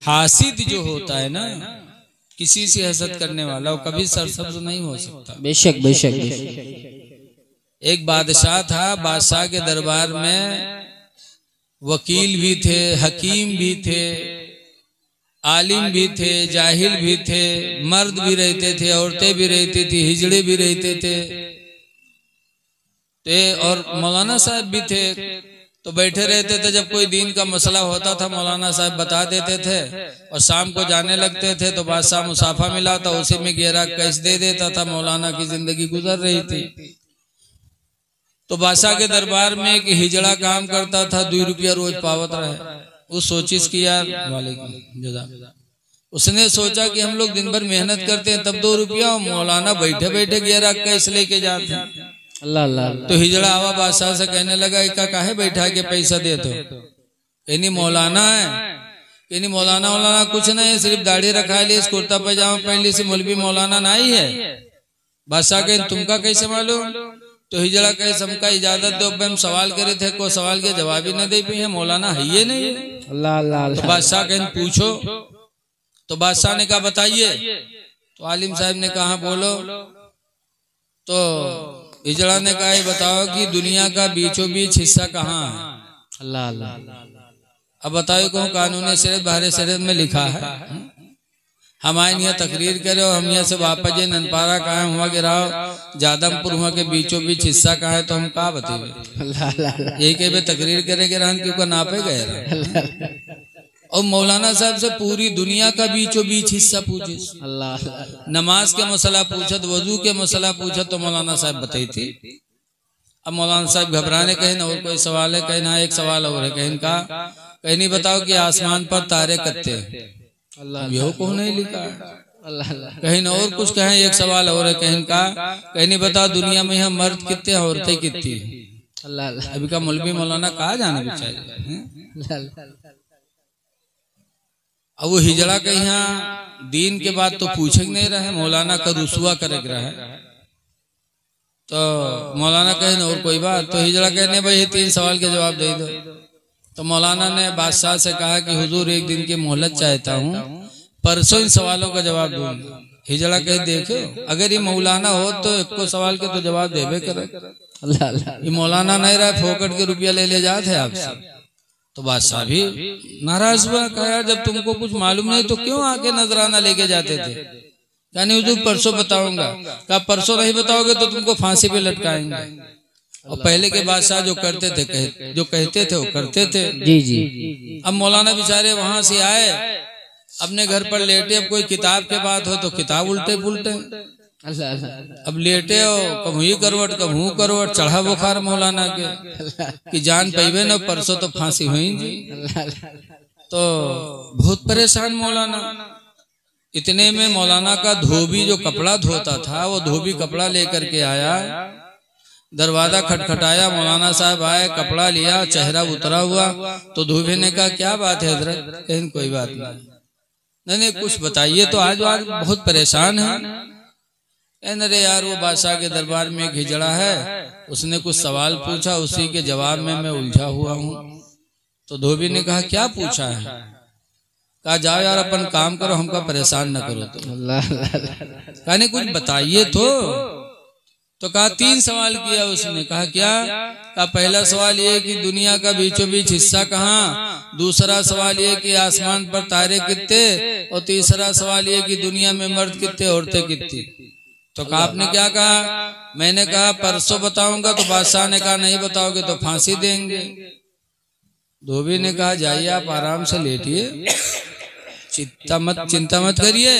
हासिद जो होता है ना, किसी से हसद करने वाला, वो कभी सरसब्ज नहीं हो सकता। बेशक बेशक बेशक। एक बादशाह था, बादशाह के दरबार में वकील भी थे, हकीम भी थे, आलिम भी थे, जाहिल भी थे, मर्द भी रहते थे, औरतें भी रहती थी, हिजड़े भी रहते थे, और मौलाना साहब भी थे। तो बैठे रहते थे, जब कोई दीन का मसला होता था मौलाना साहब बता देते थे, और शाम को जाने लगते थे तो बादशाह मुसाफा मिला था, उसी में 11 कैश दे देता था। मौलाना की जिंदगी गुजर रही थी। तो बादशाह के दरबार में एक हिजड़ा काम करता था, 2 रुपया रोज पावत रहे। वो सोचिस की यार उसने सोचा कि हम लोग दिन भर मेहनत करते हैं तब 2 रुपया, मौलाना बैठे बैठे 11 कैश लेके जाते हैं। अल्लाह अल्लाह। तो हिजड़ा आवा बादशाह से कहने लगा, इका काहे बैठा के पैसा दे दो? कहनी मौलाना है। कहनी मौलाना मौलाना कुछ नहीं, सिर्फ दाढ़ी रखा ली, कुर्ता पैजामा पहन ली, मौलवी मौलाना नहीं है। बादशाह कहे तुमका कैसे मालूम? तो हिजड़ा कहे हमका इजाजत दो, हम सवाल करे थे, कोई सवाल के जवाब ही न दे पाए, मौलाना है ये नहीं है। अल्लाह अल्लाह। तो बादशाह कहे पूछो। तो बादशाह ने कहा बताइए। तो आलिम साहब ने कहा बोलो। तो हिजड़ा ने कहा ये बताओ कि दुनिया का बीचों बीच हिस्सा कहाँ है? अल्लाह अल्लाह। अब बताओ कौन कानूनी शरीयत बाहर शरीयत में लिखा है? हमारे यहाँ तकरीर करे और हम यहाँ से वापस जे ननपारा कहाँ हुआ गिराओ, जादमपुर हुआ के बीचों बीच हिस्सा कहाँ है, तो हम कहा बताइए? यही के तकरीर करेंगे रहन क्यों नापे गए। और मौलाना साहब से पूरी दुनिया का बीचों बीच हिस्सा पूछे, अल्लाह। नमाज के मसला पूछत, वजू के मसला पूछत, तो मौलाना साहब बताई थी। अब मौलाना साहब घबराने कहे ना और कोई सवाल है? कहे ना एक सवाल और है। कहीं का कहीं नहीं बताओ कि आसमान पर तारे कत्ते हैं? अल्लाह। यो को नहीं लिखा है। अल्लाह। कहीं ना और कुछ कहें, एक सवाल और है। कहीं का कहीं नहीं बताओ दुनिया में यहाँ मर्द कितने हैं, औरतें कितनी? अल्लाह। अभी का मौलवी मौलाना कहा जाना बेचारे। अब वो हिजड़ा के यहाँ दीन के बाद तो पूछे नहीं रहे, मौलाना का रुसवा करे रहे। तो मौलाना कहे न और कोई बात? तो हिजड़ा कहने भाई 3 सवाल के जवाब दे दो। तो मौलाना ने बादशाह से कहा कि हुजूर एक दिन की मोहलत चाहता हूँ, परसों इन सवालों का जवाब दूंगा। हिजड़ा कहे देखो अगर ये मौलाना हो तो 1 सवाल के तो जवाब देवे करे। अल्लाह। ये मौलाना नहीं रहा, फोकट के रुपया ले जाते आपसे। तो बादशाह भी नाराज हुआ, कहा जब तुमको कुछ मालूम नहीं तो क्यों आके नजराना लेके जाते थे? यानी हुजूर परसों बताऊंगा। कहा परसों नहीं बताओगे तो तुमको फांसी पे लटकाएंगे। और पहले के बादशाह जो करते थे जो कहते थे वो करते थे। जी जी। अब मौलाना बेचारे वहां से आए, अपने घर पर लेटे। अब कोई किताब के बात हो तो किताब उल्टे पुलटे। अब लेटे हो कभी ही करवट कभी करवट, चढ़ा बुखार मौलाना के कि जान पैबे न परसों तो फांसी हुई। तो बहुत परेशान मौलाना। इतने में मौलाना का धोबी जो कपड़ा धोता था, वो धोबी कपड़ा लेकर के आया, दरवाजा खटखटाया, मौलाना साहब आए, कपड़ा लिया, चेहरा उतरा हुआ। तो धोबी ने कहा क्या बात है हजरत? कहीं कोई बात नहीं कुछ बताइए। तो आज बहुत परेशान है। अरे यार वो बादशाह के दरबार में एक हिजड़ा है, उसने कुछ सवाल पूछा, उसी के जवाब में मैं उलझा हुआ हूँ। तो धोबी ने कहा क्या पूछा है? कहा जाओ यार अपन काम करो, हमका परेशान न करो। तो कहने कुछ बताइए तो कहा 3 सवाल किया उसने। कहा क्या? कहा पहला सवाल ये कि दुनिया का बीचों बीच हिस्सा कहाँ, दूसरा सवाल ये कि आसमान पर तारे कितने, और तीसरा सवाल ये कि दुनिया में मर्द कितने औरतें कितनी। तो कहा आपने क्या कहा? मैंने कहा परसों बताऊंगा। तो बादशाह ने कहा नहीं बताओगे तो फांसी देंगे। धोबी ने कहा जाइए आप आराम से लेटिए, चिंता मत करिए,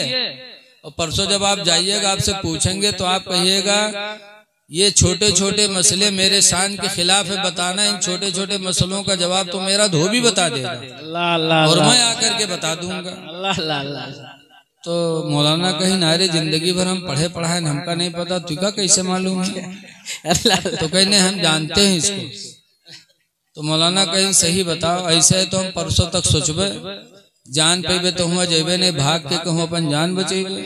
और परसों जब आप जाइएगा आपसे पूछेंगे तो आप कहिएगा ये छोटे छोटे मसले मेरे शान के खिलाफ है, बताना इन छोटे छोटे मसलों का जवाब तो मेरा धोबी बता देगा और मैं आकर के बता दूंगा। तो मौलाना कहीं नारे जिंदगी भर हम पढ़े पढ़ाए हमका नहीं पता, तुका कैसे मालूम है? तो कहने हम जानते हैं इसको। तो मौलाना कहीं सही बताओ, ऐसे है तो हम परसों तक सोचबे, जान पेबे तो हुआ जेबे नहीं, भाग के कहूँ अपन जान बचेबे।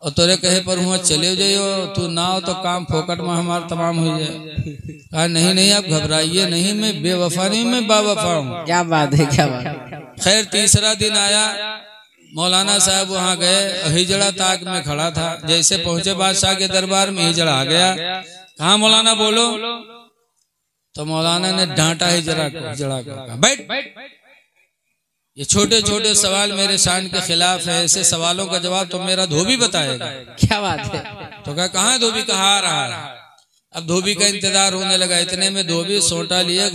और तोरे कहे पर हुआ चले जाइयो, तू ना हो तो काम फोकट में हमारा तमाम हो जाए। कहा नहीं नहीं आप घबराइए नहीं, मैं बेवफा नहीं, मैं बावफा हूँ। क्या बात है, क्या बात है। खैर तीसरा दिन आया, मौलाना साहब वहाँ गए, हिजड़ा ताक में खड़ा था। जैसे पहुंचे बादशाह के दरबार में, हिजड़ा आ गया। कहा मौलाना बोलो। तो मौलाना ने डांटा हिजड़ा को, बैठ, ये छोटे छोटे सवाल मेरे शान के खिलाफ है, ऐसे सवालों का जवाब तो मेरा धोबी बताएगा। क्या बात है। तो कहा है धोबी, कहा आ रहा है। अब धोबी का इंतजार होने लगा। इतने में धोबी सोटा लिए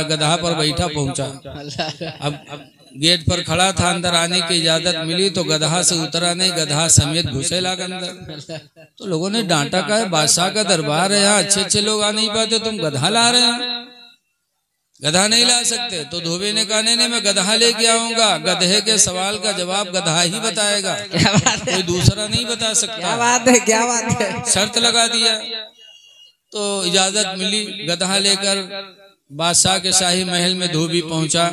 गधा पर बैठा पहुंचा। अब गेट पर खड़ा था, अंदर आने की इजाजत मिली तो गधा से उतरा नहीं, गधा समेत घुसे लगा अंदर। तो लोगों ने डांटा, कहा बादशाह का दरबार है, यहाँ अच्छे अच्छे लोग आ नहीं पाते, तुम गधा ला रहे हैं, गधा नहीं ला सकते। तो धोबी ने कहा नहीं मैं गधा लेके आऊंगा, गधे के सवाल का जवाब गधा ही बताएगा, कोई दूसरा नहीं बता सकता। क्या बात है, क्या बात है। शर्त लगा दिया। तो इजाजत मिली, गधा लेकर बादशाह के शाही महल में धोबी पहुंचा।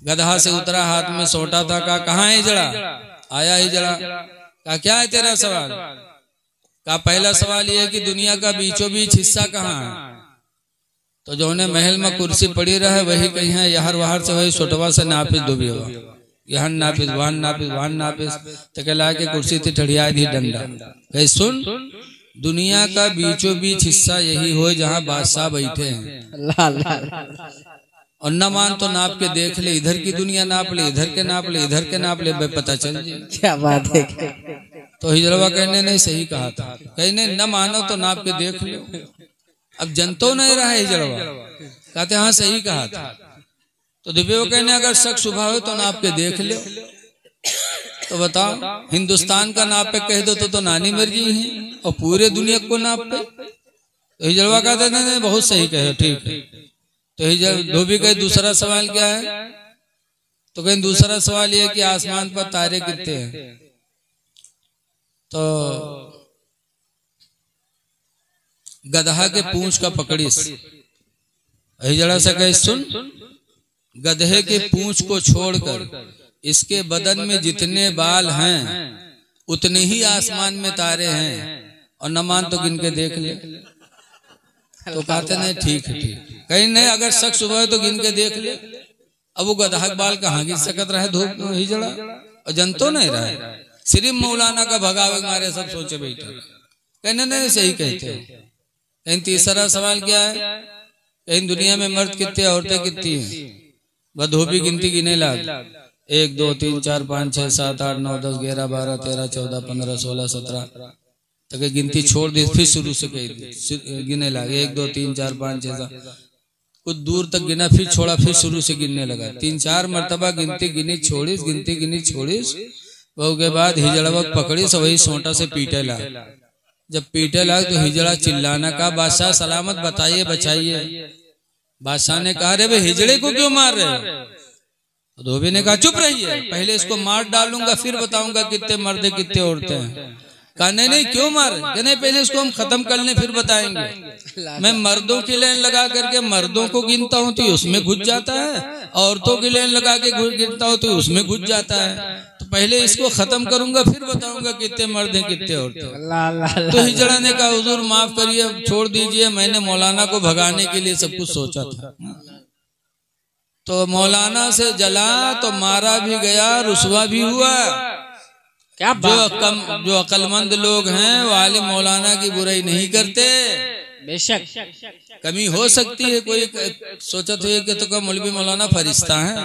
गधा से उतरा, हाथ में सोटा था। कहा कहाँ है हिजड़ा? आया हिजड़ा। कहा क्या है तेरा सवाल? कहा पहला सवाल यह है कि दुनिया का बीचों बीच हिस्सा कहाँ है? तो जो उन्हें महल में कुर्सी पड़ी रहे वही कहीं है, यहर वहर से वही सोटवा से नापिस डूबी हुआ, यहाँ नापिस वहां नापिस वहां नापिस, तो कहला के कुर्सी थी ठड़िया दी डंडा। कहे सुन, दुनिया का बीचों बीच हिस्सा यही हो जहाँ बादशाह बैठे हैं, और न मान तो नाप के देख ले, इधर की दुनिया नाप ले, इधर के नाप ले, इधर के नाप ले, पता चल जाए। क्या बात है। तो हिजड़वा कहने नहीं सही कहा था। कहने न मानो तो नाप के देख लो। अब जनतो नहीं रहा हिजड़वा, कहते हाँ सही कहा था। तो दिव्यो कहने अगर शक शुभा हो तो नाप के देख लो। तो बताओ, हिंदुस्तान का नाप पे कह दो तो नानी मर्जी है, और पूरे दुनिया को नाप पे। तो हिजड़वा कहते नहीं बहुत सही कहे, ठीक है। तो धोबी कहे दूसरा सवाल क्या है? तो कहीं दूसरा सवाल ये कि आसमान पर तारे कितने हैं? तो गधा के पूंछ का पकड़िस। हिजड़ा से कहे सुन, गधे के पूंछ को छोड़कर इसके बदन में जितने बाल हैं उतने ही आसमान में तारे हैं, और न मान तो गिन के देख ले। तो कहते नहीं ठीक है, ठीक। कहीं नहीं अगर शक सुबह है तो गिन के देख ले। अब वो गधा के बाल कहाँ गिन सकत रहे धूप हिजड़ा, और जनतो नहीं रहे, सिर्फ मौलाना का भगावे मारे सब सोचे बैठे। कहने नहीं सही कहते। कहीं तीसरा सवाल क्या है? कहीं दुनिया में मर्द कितने, औरतें कितनी हैं? वह धोबी गिनती गिने लाग, 1 2 3 4 5 6 7 8 9 10 11 12 13 14 15 16 17 तक गिनती छोड़ दी। फिर शुरू से गिने लगे 1 2 3 4 5 6 7, कुछ दूर तक गिना, फिर छोड़ा, फिर शुरू से गिनने लगा। 3-4 मरतबा गिनती गिनी छोड़ीस, गिनती गिनी छोड़ीस। वो के बाद हिजड़ा पकड़ी से वही सोटा से पीटे ला। जब पीटे लगा तो हिजड़ा चिल्लाना का बादशाह सलामत बताइए बचाइए। बादशाह ने कहा रे हिजड़े को क्यों मार रहे हो? तो धोबी ने कहा चुप रहिए, पहले इसको मार डालूंगा फिर बताऊंगा कितने मर्द कितने औरतें हैं। कहा नहीं क्यों मार? नहीं पहले इसको हम खत्म कर लें फिर बताएंगे। मैं मर्दों की लाइन लगा करके मर्दों को गिनता हूँ तो उसमें घुस जाता है, औरतों की लाइन लगा के गिनता हूँ तो उसमें घुस जाता है। तो पहले इसको खत्म करूंगा फिर बताऊंगा कितने मर्द हैं कितने औरतें। तो हिजड़ा ने कहा हुजूर माफ करिए, छोड़ दीजिए, मैंने मौलाना को भगाने के लिए सब कुछ सोचा था। तो मौलाना से जला तो मारा भी गया, रुसवा भी हुआ। जो अक्लमंद लोग हैं वो आलिम मौलाना की बुराई नहीं करते। बेशक कमी हो सकती है, कोई सोचत है कि तो मौलवी मौलाना फरिश्ता है,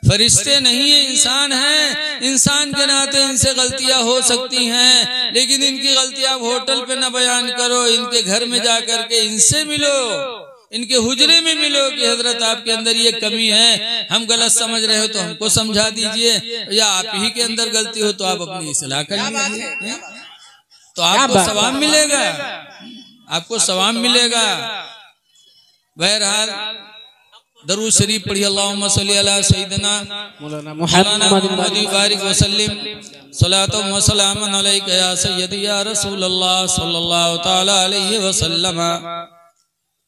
फरिश्ते नहीं है, इंसान हैं। इंसान के नाते इनसे गलतियां हो सकती हैं, लेकिन इनकी गलतियां होटल पे न बयान करो, इनके घर में जा करके इनसे मिलो, इनके हुजरे में मिलो कि हजरत आपके अंदर ये कमी है, हम गलत समझ रहे हो तो हमको समझा दीजिए, या आप ही के अंदर गलती हो तो आप अपनी इस्लाह कर लीजिए, तो आपको सवाब मिलेगा, आपको सवाब मिलेगा। बहरहाल दरूद शरीफ पढ़िए, अल्लाहुम्मा सल्ली अला सय्यिदना मौलाना मुहम्मद बारिक वसल्लिम सलातो व सलामन अलैका या सय्यदी या रसूलल्लाह सल्लल्लाहु तआला अलैहि वसल्लम।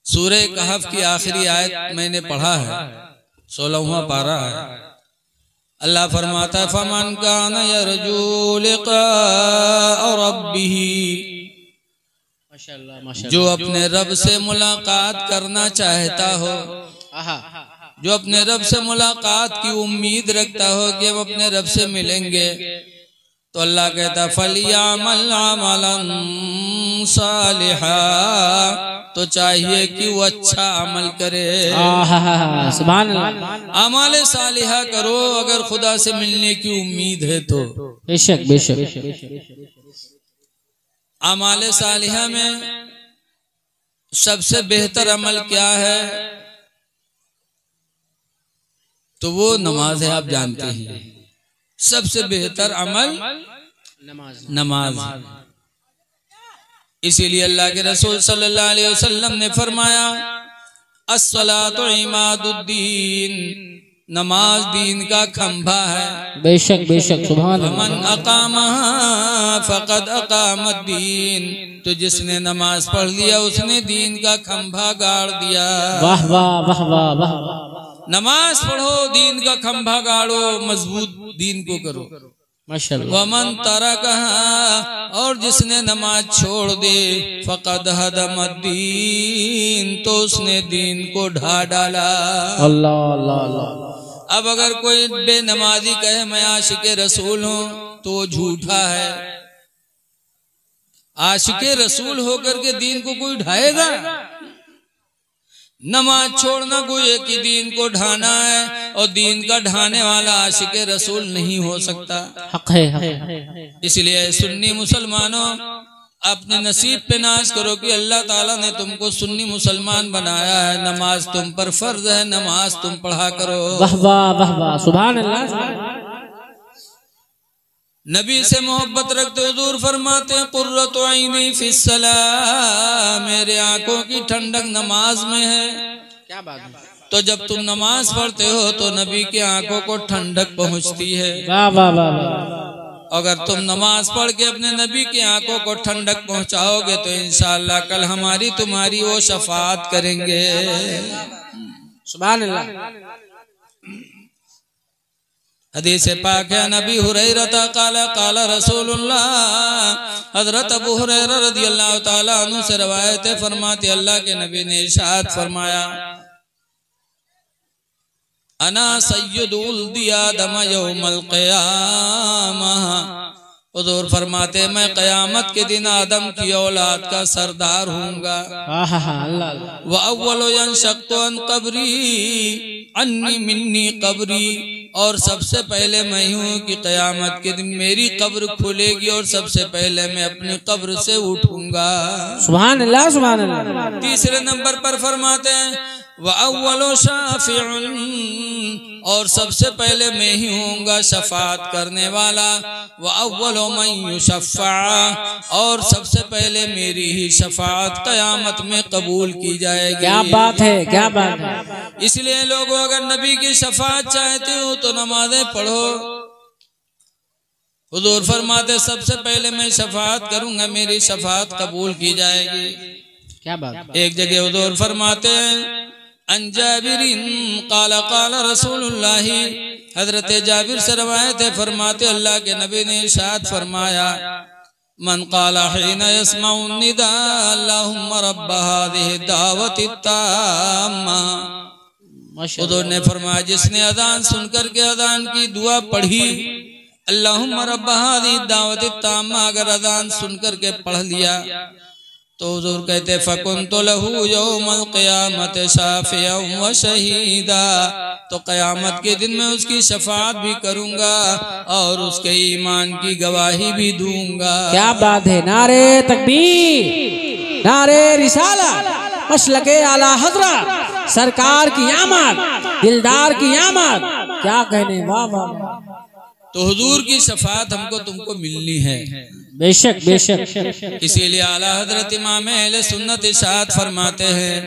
सूरह कहफ की आखिरी आयत मैंने पढ़ा है, 16वां पारा है। अल्लाह फरमाता है फमन कान यरजू लिक़ा रब्बिही, माशाअल्लाह माशाअल्लाह, जो अपने रब से मुलाकात करना चाहता हो, जो अपने रब से मुलाकात की उम्मीद रखता हो कि हम अपने रब से मिलेंगे, तो अल्लाह कहता फलियामल अमलन सालिहा, तो चाहिए कि वो अच्छा अमल करे। सुभान अल्लाह। अमल सालिहा करो अगर खुदा से मिलने की उम्मीद है तो। बेशक बेशक। अमल सालिहा में सबसे बेहतर अमल क्या है? तो वो नमाज है। आप जानते हैं सबसे बेहतर अमल नमाज। इसीलिए अल्लाह के रसूल सल्लल्लाहु अलैहि वसल्लम ने फरमाया अस्सलातु इमादुद्दीन, नमाज दीन का खंभा है। बेशक बेशक सुभान अल्लाह। मन अकामहा फक़द अकामद्दीन, तो जिसने नमाज पढ़ लिया उसने दीन का खंभा गाड़ दिया। वाह वाह वाह वाह वाह। नमाज पढ़ो, दीन का खंभा गाड़ो, मजबूत दीन को करो। माशाअल्लाह। वमन तरकहा, और जिसने नमाज छोड़ दे फक़द हदमद्दीन, तो उसने दीन को ढा डाला। अल्लाह अल्लाह अल्लाह। अब अगर कोई बेनमाजी कहे मैं आशिक़े रसूल हूँ तो वो झूठा है। आशिक़े रसूल होकर के दीन को कोई ढाएगा? नमाज छोड़ना कोई एक ही दीन को ढाना है, और दीन का ढाने वाला आशिक़े रसूल नहीं हो सकता। हक है। इसलिए सुन्नी मुसलमानों अपने नसीब पे नाज करो कि अल्लाह ताला ने तुमको सुन्नी मुसलमान बनाया है। नमाज तुम पर फर्ज है, नमाज तुम पढ़ा करो। वाह वाह वाह वाह सुभान अल्लाह। नबी से मोहब्बत रखते हुजूर फरमाते हैं कुर्रतु ऐनी फिस्सलाह, मेरे आंखों की ठंडक नमाज में है। क्या बात है। तो जब तुम नमाज पढ़ते हो तो नबी की आंखों को ठंडक पहुंचती है। वाह वाह वाह। अगर तुम नमाज पढ़ के अपने नबी की आंखों को ठंडक पहुंचाओगे तो इंशाअल्लाह कल हमारी तुम्हारी वो शफाअत करेंगे। सुभान अल्लाह। हदीस पाक है नबी हुरैरा काला काला रसूलुल्लाह, हजरत अबू हुरैरा रदियल्लाहु ताला अन्हु से रवायत है, फरमाते अल्लाह के नबी ने इरशाद फरमाया अना सय्यदुल आदम यौमल क़ियामह, हुजूर फरमाते मैं क़यामत के दिन आदम की औलाद का सरदार हूँगा। व अव्वलु यंशक़्क़ु अन क़ब्री अन्नी मिन्नी क़ब्री, और सबसे पहले मैं हूँ कि क़यामत के दिन मेरी कब्र खुलेगी और सबसे पहले मैं अपनी कब्र से उठूंगा। सुभान अल्लाह सुभान अल्लाह। तीसरे नंबर पर फरमाते हैं व अव्वलु शाफ़िउन, और सबसे पहले मैं ही होऊंगा शफात करने वाला। व अव्वलु मन युशफ़्फ़ा, और सबसे पहले मेरी ही शफात क़यामत में कबूल की जाएगी। क्या बात है, क्या बात है। इसलिए लोगों अगर नबी की शफात चाहते हो तो नमाजें पढ़ो। हुजूर फरमाते सबसे पहले मैं शफात करूंगा, मेरी शफात कबूल की जाएगी। क्या बात। एक जगह हुजूर फरमाते हैं अन जाबिरिन काला काला रसूलुल्लाह, हजरत जाबिर से रवायत है, फरमाते अल्लाह के नबी ने इरशाद फरमाया मन काला हिना यस्माउ निदा अल्लाहुम्मा रब्ब हादिहि दावति ताम्मा, हुजूर ने फरमाया जिसने अजान सुनकर के अजान की दुआ पढ़ी अल्लाहुम्मा रब्ब हादिहि दावति ताम्मा, अगर अजान सुनकर के पढ़ लिया तो हुजूर कहते फकुन्तु लहू यौमल क़ियामत शाफ़िअन व शहीदा, तो क़यामत के दिन मैं उसकी शफाअत भी करूंगा और उसके ईमान की गवाही भी दूंगा। क्या बात है। नारे तकबीर, नारे रिसालत, मसलके आला हज़रत सरकार की आमद, दिलदार की आमद, क्या कहने। वाह वाह। तो हुजूर की शफाअत हमको तुमको मिलनी है। बेशक बेशक। इसीलिए आला हजरत इमाम अहले सुन्नत इरशाद फरमाते हैं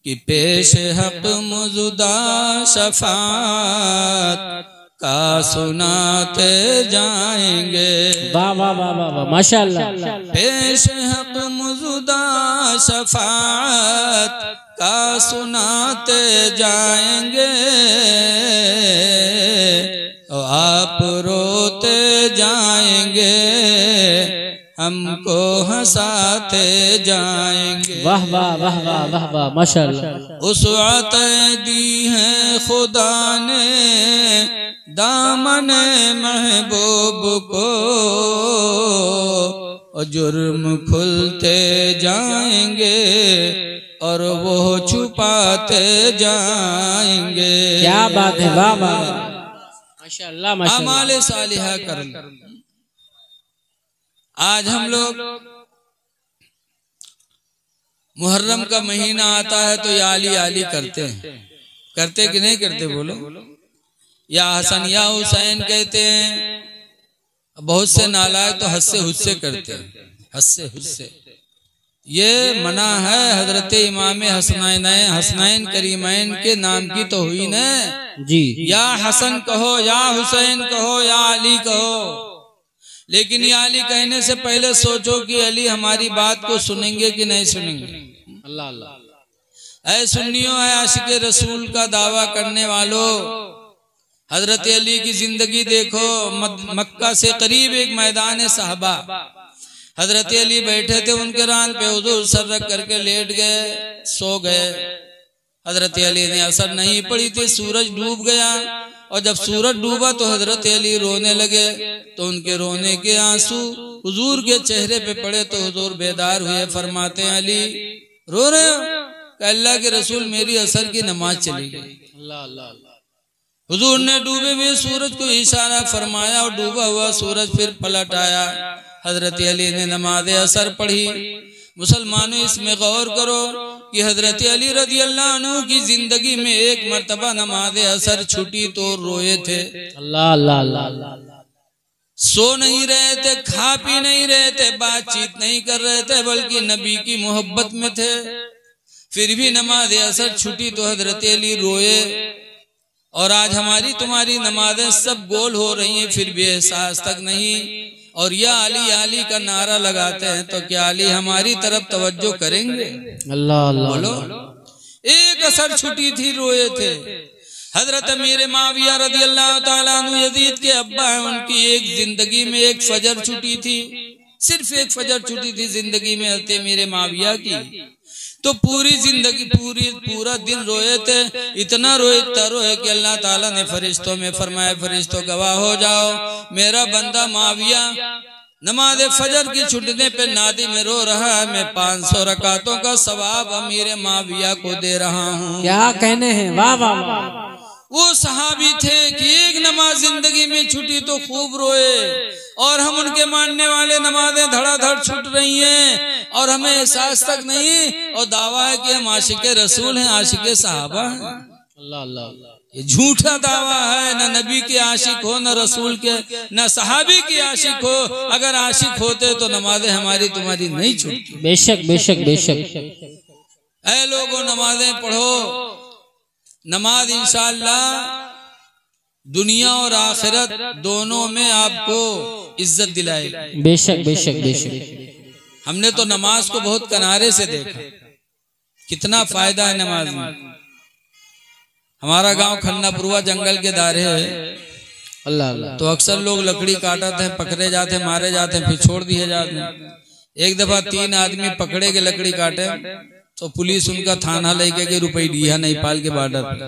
कि पेश हक मुजुदा शफात का सुनाते जाएंगे। वाह वाह वाह वाह वाह, माशाअल्लाह। पेश हक मुजुदा शफाअत का सुनाते जाएंगे, और आप रोते जाएंगे, हमको हंसाते जाएंगे। वाह वाह वाह वाह वाह वाह, माशाअल्लाह। उसअत दी है खुदा ने दामन महबूब को, और जुर्म खुलते जाएंगे और वो छुपाते जाएंगे। क्या बात है, वाह वाह माशाअल्लाह माशाअल्लाह। अमाले सालिहा कर। आज हम लोग मुहर्रम का महीना आता है तो या अली आली करते हैं, करते कि नहीं करते बोलो? या हसन या हुसैन कहते हैं। बहुत से नालायक तो हस्से हुस्से करते हैं, हस्से हुस्से। ये मना है। हजरत इमाम हसनैन करीमैन के नाम की तो हुई न जी। या हसन कहो, या हुसैन कहो, या अली कहो, लेकिन ये अली कहने से पहले सोचो कि अली हमारी बात को सुनेंगे कि नहीं सुनेंगे। अल्लाह अल्लाह। ऐ सुन्नियों, है आशिके रसूल का दावा करने वालों, हजरत अली की जिंदगी देखो। मक्का से करीब एक मैदान साहबा, हजरत अली बैठे थे, उनके रान पे हुजूर सर रख करके लेट गए, सो गए। हजरत अली ने असर नहीं पड़ी थी, सूरज डूब गया, और जब सूरज डूबा तो हजरत अली रोने लगे, तो उनके रोने के आंसू हुजूर के चेहरे पे पड़े, तो हुजूर बेदार हुए। फरमाते हैं, अली रो रहे हो? अल्लाह के रसूल, मेरी असर की नमाज चली गई। अल्लाह अल्लाह। हुजूर ने डूबे हुए सूरज को इशारा फरमाया, और डूबा हुआ सूरज फिर पलट आया। हजरत अली ने नमाज असर पढ़ी। मुसलमानों, इसमें गौर करो कि हजरत अली रजी अल्लाह अन्हु की जिंदगी में एक मर्तबा नमाज असर छुटी तो रोए थे। अल्लाह अल्लाह अल्लाह। सो नहीं रहे थे, खा पी नहीं रहे थे, बातचीत नहीं कर रहे थे, बल्कि नबी की मोहब्बत में थे। फिर भी नमाज असर छुटी तो हजरत अली रोए। और आज हमारी तुम्हारी नमाजें सब गोल हो रही हैं, फिर भी एहसास तक नहीं। और या अली अली का नारा लगाते हैं, तो क्या अली हमारी तरफ तवज्जो करेंगे? अल्लाह अल्लाह। बोलो। एक असर छुटी थी, रोए थे। हजरत अमीर माविया रज़ी अल्लाह ताला अन्हु यजीद के अब्बा हैं, उनकी एक जिंदगी में एक फजर छुटी थी, सिर्फ एक फजर छुटी थी जिंदगी में हजरत अमीर माविया की। तो पूरी जिंदगी पूरा दिन रोए थे। इतना रोए कि अल्लाह ताला ने फरिश्तों में फरमाया, फरिश्तों गवाह हो जाओ, मेरा बंदा माविया नमाज फजर की छुटने पे नादी में रो रहा है। मैं 500 रकातों का सवाब अमीर माविया को दे रहा हूँ। क्या कहने हैं, वाह वाह वाह। वो सहाबी थे कि एक नमाज जिंदगी में छुटी तो खूब रोए, और हम उनके मानने वाले नमाजें धड़ाधड़ छूट रही हैं और हमें एहसास तक नहीं, और दावा है कि हम आशिके रसूल हैं, आशिके सहाबा हैं। अल्लाह अल्लाह। ये झूठा दावा है। न नबी के आशिक हो, न रसूल के, न सहाबी के आशिक हो। अगर आशिक होते तो नमाजें हमारी तुम्हारी नहीं छूटती। बेशक बेशक बेशक। ऐ लोगों, नमाजें पढ़ो। नमाज इंशाअल्लाह दुनिया और आखिरत दोनों में आपको इज्जत दिलाएगी। बेशक बेशक बेशक। हमने तो नमाज को बहुत किनारे से देखा, कितना फायदा है नमाज में। हमारा गांव खन्नापुरवा जंगल के दायरे है। अल्लाह अल्लाह। तो अक्सर लोग लकड़ी काटते हैं, पकड़े जाते हैं, मारे जाते हैं, फिर छोड़ दिए जाते हैं। एक दफा 3 आदमी पकड़े के लकड़ी काटे, तो पुलिस उनका थाना लेके गई रुपया नेपाल के बॉर्डर पर।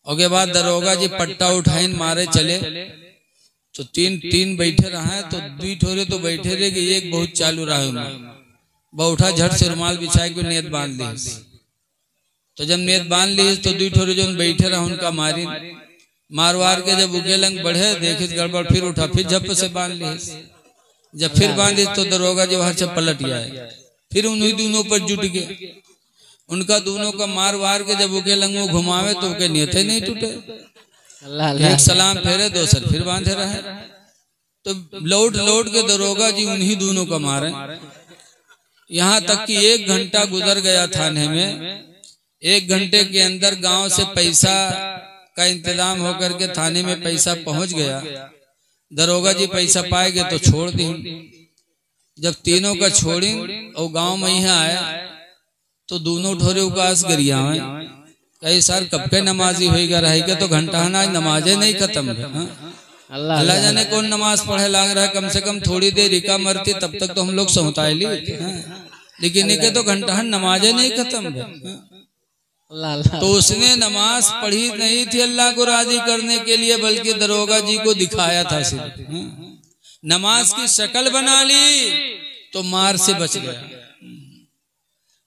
और के बाद दरोगा जी पट्टा उठाइन मारे चले, तो तीन बैठे रहा, तो 2 ठोरे तो बैठे रहे कि एक बहुत चालू रहा। बहुठा झट से रुमाल बिछा के नियत बांध ली। तो जब नियत बांध ली तो 2 ठोरे जो बैठे रहा उनका मारी, मारवार के जब उगेलंग बढ़े, देखे गड़बड़, फिर उठा, फिर झप से बांध ली। जब फिर बांधी तो दरोगा जी वहां से पलट गया। फिर उन्हीं दोनों पर जुट गए। उनका दोनों का मार वार के जब उके लंगो घुमावे तो उनके नियते नहीं टूटे। एक सलाम फेरे, दोसर फिर बांधे रहे। तो लौट के दरोगा जी उन्हीं दोनों का मारे। यहाँ तक कि 1 घंटा गुजर गया थाने में। 1 घंटे के अंदर गांव से पैसा का इंतजाम होकर के थाने में पैसा पहुंच गया। दरोगा जी पैसा पाएंगे तो छोड़ दी। जब तीनों का छोड़ी और गांव में यहाँ आए तो दोनों ठोरे उकास गरिया कई सार कब के नमाजी होगा रहेगा तो घंटा आज नमाजे नहीं खत्म। अल्लाह जाने कौन नमाज पढ़े लाग रहा है। कम से कम थोड़ी देर रिका मरती तब तक तो हम लोग सहुताए ली, लेकिन इनके तो घंटा नमाजे नहीं खत्म। तो उसने नमाज पढ़ी नहीं थी अल्लाह को राजी करने के लिए, बल्कि दरोगा जी को दिखाया था सिर्फ। नमाज की शक्ल बना ली तो मार से बच गया।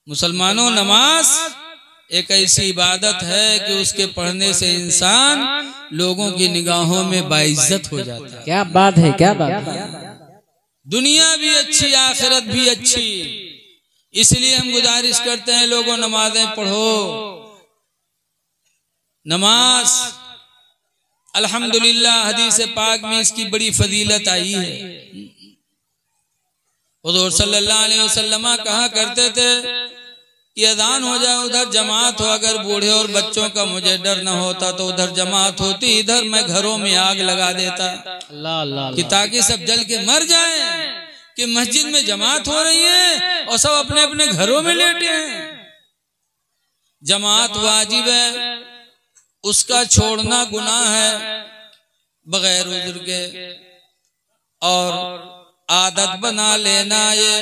मुसलमानों, नमाज एक ऐसी इबादत है कि उसके पढ़ने से इंसान लोगों की निगाहों में बाइज्जत हो जाता है। क्या बात है, क्या बात है। दुनिया भी अच्छी, आखिरत भी अच्छी। इसलिए हम गुजारिश करते हैं लोगों नमाजें पढ़ो। नमाज अल्हम्दुलिल्लाह हदीस पाक में इसकी बड़ी फजीलत आई है। हुज़ूर सल्लल्लाहु अलैहि वसल्लम कहा करते थे कि अजान हो जाए उधर जमात हो। अगर बूढ़े और बच्चों का मुझे डर न होता तो उधर जमात होती, इधर मैं घरों में आग लगा देता कि ताकि सब जल के मर जाएं। कि मस्जिद में जमात हो रही है और सब अपने अपने घरों में लेटे हैं। जमात वाजिब है, उसका छोड़ना गुनाह है बगैर उज़्र के, और आदत बना लेना ये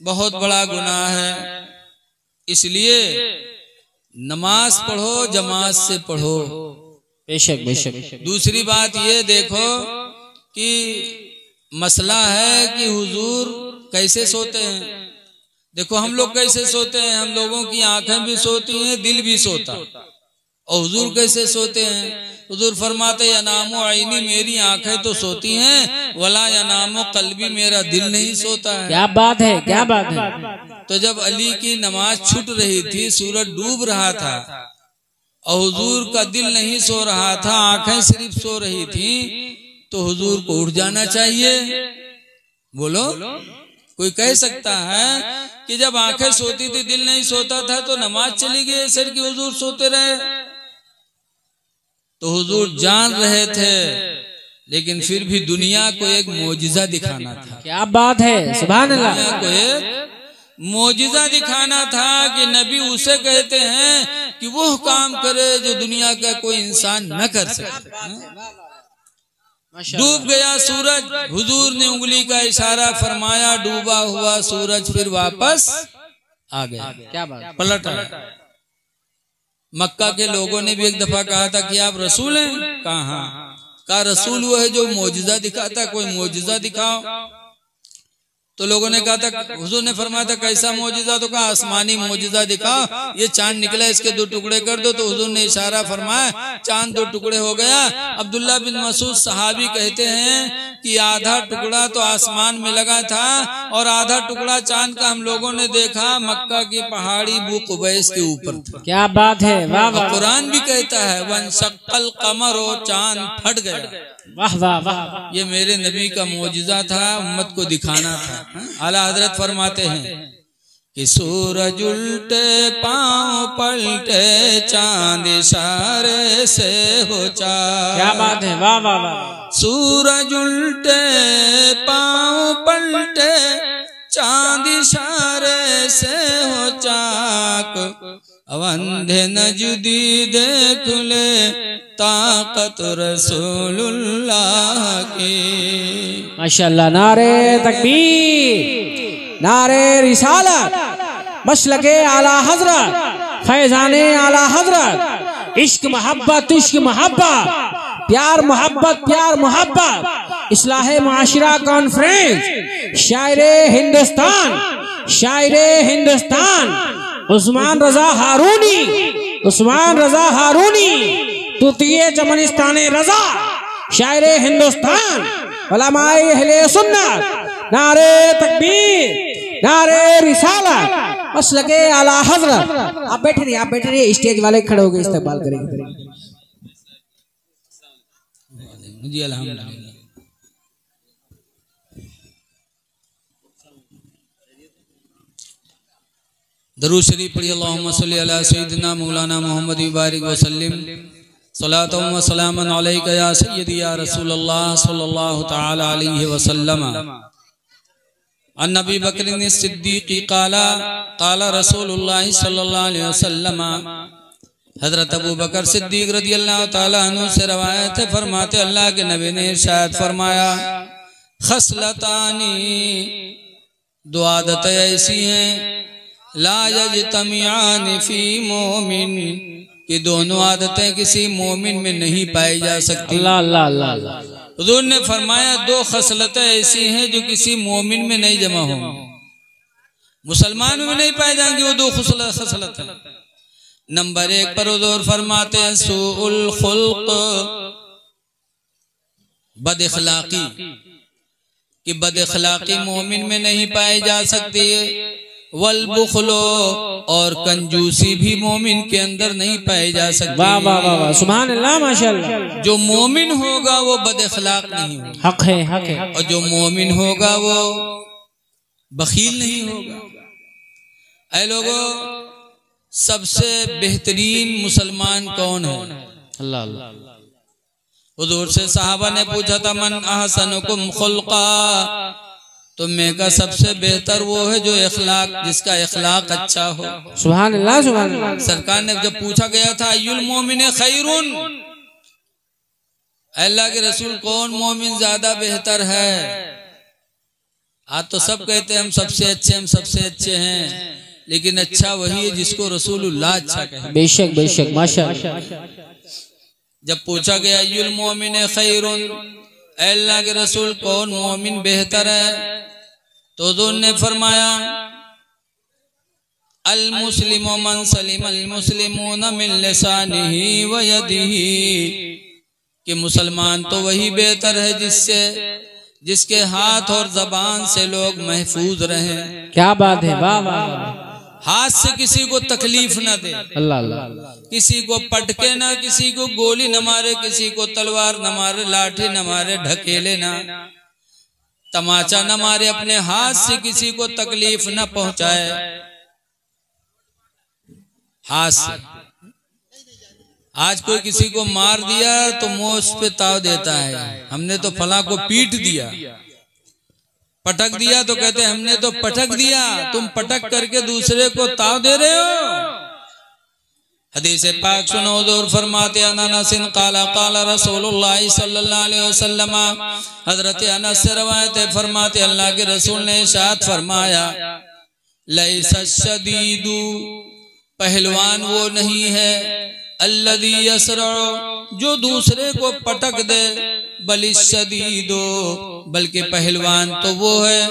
बहुत बड़ा गुनाह है। इसलिए नमाज पढ़ो, जमात से पढ़ो। बेशक बेशक। दूसरी बात ये देखो कि मसला है कि हुजूर कैसे सोते हैं। देखो हम लोग कैसे सोते हैं, हम लोगों की आंखें भी सोती हैं, दिल भी सोता। और हुजूर कैसे सोते हैं? हुजूर फरमाते यनामो आईनी, मेरी आंखें तो सोती हैं, वला यनामो कल्बी, मेरा दिल नहीं सोता है। क्या बात है, क्या बात है। तो जब अली की नमाज छूट रही थी, सूरज डूब रहा था और हुजूर का दिल नहीं सो रहा था, आंखें सिर्फ सो रही थी, तो हुजूर को उठ जाना चाहिए। बोलो, कोई कह सकता है कि जब आंखें सोती थी दिल नहीं सोता था तो नमाज चली गई सर की, हुजूर सोते रहे? तो हुजूर जान रहे थे, लेकिन फिर भी दुनिया को एक मोजिजा दिखाना था। क्या बात है, सुभान अल्लाह। दुनिया को एक मोजिजा दिखाना था कि नबी उसे कहते हैं कि वो काम करे जो दुनिया का कोई इंसान न कर सके। डूब गया सूरज, हुजूर ने उंगली का इशारा फरमाया, डूबा हुआ सूरज फिर वापस आ गया। क्या बात, पलट आया। मक्का के लोगों ने भी एक दफा कहा था कि आप रसूल हैं? कहा रसूल वो है जो मोजिजा दिखाता, कोई मोजिजा दिखाओ। तो लोगों ने कहा था, हुजूर ने फरमाया था कैसा मोजिजा? तो कहा आसमानी मोजिजा दिखाओ, ये चांद निकला इसके 2 टुकड़े कर दो। तो हुजूर ने इशारा फरमाया, चांद 2 टुकड़े हो गया। अब्दुल्ला बिन मसूद सहाबी कहते हैं कि आधा टुकड़ा तो आसमान में लगा था और आधा टुकड़ा चांद का हम लोगों ने देखा मक्का की पहाड़ी बू कुबैस के ऊपर था। क्या बात है, वाह वाह। कुरान भी कहता है वनशक्कल कमर, और चांद फट गया। वाह वाह वाह। ये मेरे नबी का मोजिजा था, उम्मत को दिखाना था। आला हजरत फरमाते हैं कि सूरज उल्टे पांव पलटे, चांद इशारे से हो चाक। क्या बात है, वाह वाह वाह। सूरज उल्टे पांव पलटे, चांद इशारे से हो चाक। अंधे नजदी देख ले ताकत रसूलुल्लाह की। माशाअल्लाह। नारे तकबीर, नारे रिसालत, मसलके आला हजरत, फैजाने आला हजरत। इश्क मोहब्बत, इश्क मोहब्बत, प्यार मोहब्बत, प्यार मोहब्बत। इस्लाहे माशरा कॉन्फ्रेंस, शायरे हिंदुस्तान, शायरे हिंदुस्तान उस्मान रजा हारूनी, उस्मान रजा हारूनी, तुतिये चमनिस्ताने रजा, शायरे हिंदुस्तान, उलमाए अहले सुन्नत। नारे तकबीर, नारे रिसालत, मसलके आला हजरत। आप बैठे रहिए, आप बैठे रहिए, स्टेज वाले खड़े होकर इस्तेमाल करेंगे। जी अल्हम्दुलिल्लाह। दरूद शरीफ पढ़िए। अल्लाहुम्मा सल्ली अला सय्यिदिना मौलाना मुहम्मद बारिक वसल्लिम। सलातु व सलामन अलैका या सय्यदी या रसूलल्लाह सल्लल्लाहु तआला अलैहि वसल्लम। अन नबी बकर सिद्दीक़ क़ाला क़ाला रसूलुल्लाह सल्लल्लाहु अलैहि वसल्लम। हजरत अबू बकर सिद्दीक़ रज़ियल्लाहु ताला अन्हु से रवायत है, फरमाते अल्लाह के नबी ने इरशाद फरमाया, खसलतानी, दो आदतें ऐसी हैं, ला यजतमियान फी मोमिन, कि दोनों आदतें किसी मोमिन में नहीं पाई जा सकती। अल्लाह अल्लाह अल्लाह अल्लाह। हुजूर ने फरमाया दो खसलतें ऐसी हैं जो किसी मोमिन में नहीं जमा होंगी, मुसलमान में नहीं पाई जाएंगी वो दो खसलतें। नंबर 1 पर हुजूर फरमाते हैं सूउल खुल्क, बद इखलाकी, कि बद इखलाकी मोमिन में नहीं पाई जा सकती है। वल बुखलो, और कंजूसी भी मोमिन के अंदर नहीं पाई जा सकती। वाह वाह वाह वाह, सुभान अल्लाह माशाअल्लाह। जो मोमिन होगा वो बद इखलाक नहीं होगा, हक है हक है। और जो मोमिन होगा वो बखील नहीं होगा। ऐ लोगों, सबसे बेहतरीन मुसलमान कौन है? अल्लाह अल्लाह। हुजूर से सहाबा ने पूछा था, मन अहसनुकुम खुल्का, तो मैं का सबसे बेहतर वो है जो इखलाक, जिसका इखलाक अच्छा हो। सुभान अल्लाह सुभान अल्लाह। सरकार ने जब पूछा गया था अय्युल मोमिन खैरुन, अल्लाह के रसूल कौन मोमिन ज्यादा बेहतर है? आज तो सब कहते हैं हम सबसे अच्छे, हम सबसे अच्छे हैं, लेकिन अच्छा वही है जिसको रसूलुल्लाह अच्छा कहे। बेशक बेशक माशाअल्लाह। जब पूछा गया अय्युल मोमिन खैरुन, अल्लाह के रसूल कौन मोमिन बेहतर है, तो हुजूर ने फरमाया अल मुस्लिमु मन सलिम अल मुस्लिमून मिन लिसानिही व यदिही, कि मुसलमान तो वही बेहतर है जिसके हाथ और जबान से लोग महफूज रहें। क्या बात है, वाह वाह। हाथ से किसी को तकलीफ न दे, अल्लाह अल्लाह। किसी को पटके ना, किसी को गोली न मारे, किसी को तलवार न मारे, लाठी न मारे, ढकेले ना, तमाचा न मारे, अपने हाथ से किसी को तकलीफ न पहुंचाए। हाथ से आज कोई किसी को मार दिया तो मुंह उस पे ताव देता है, हमने तो फला को पीट दिया। पटक दिया तो कहते हैं हमने तो पटक दिया, तुम पटक करके दूसरे को ताव दे रहे हो। हदीस पाक सुनो, हुजूर फरमाते अनस क़ाला क़ाला रसूलुल्लाह सल्लल्लाहु अलैहि वसल्लम, हजरत अनस से रवायत है, फरमाते अल्लाह के रसूल ने इरशाद फरमाया, लैसा शदीदु, पहलवान वो नहीं है, अल्लज़ी यसरअ, जो दूसरे को पटक दे, बलिश शदीदो, बल्कि पहलवान तो वो है,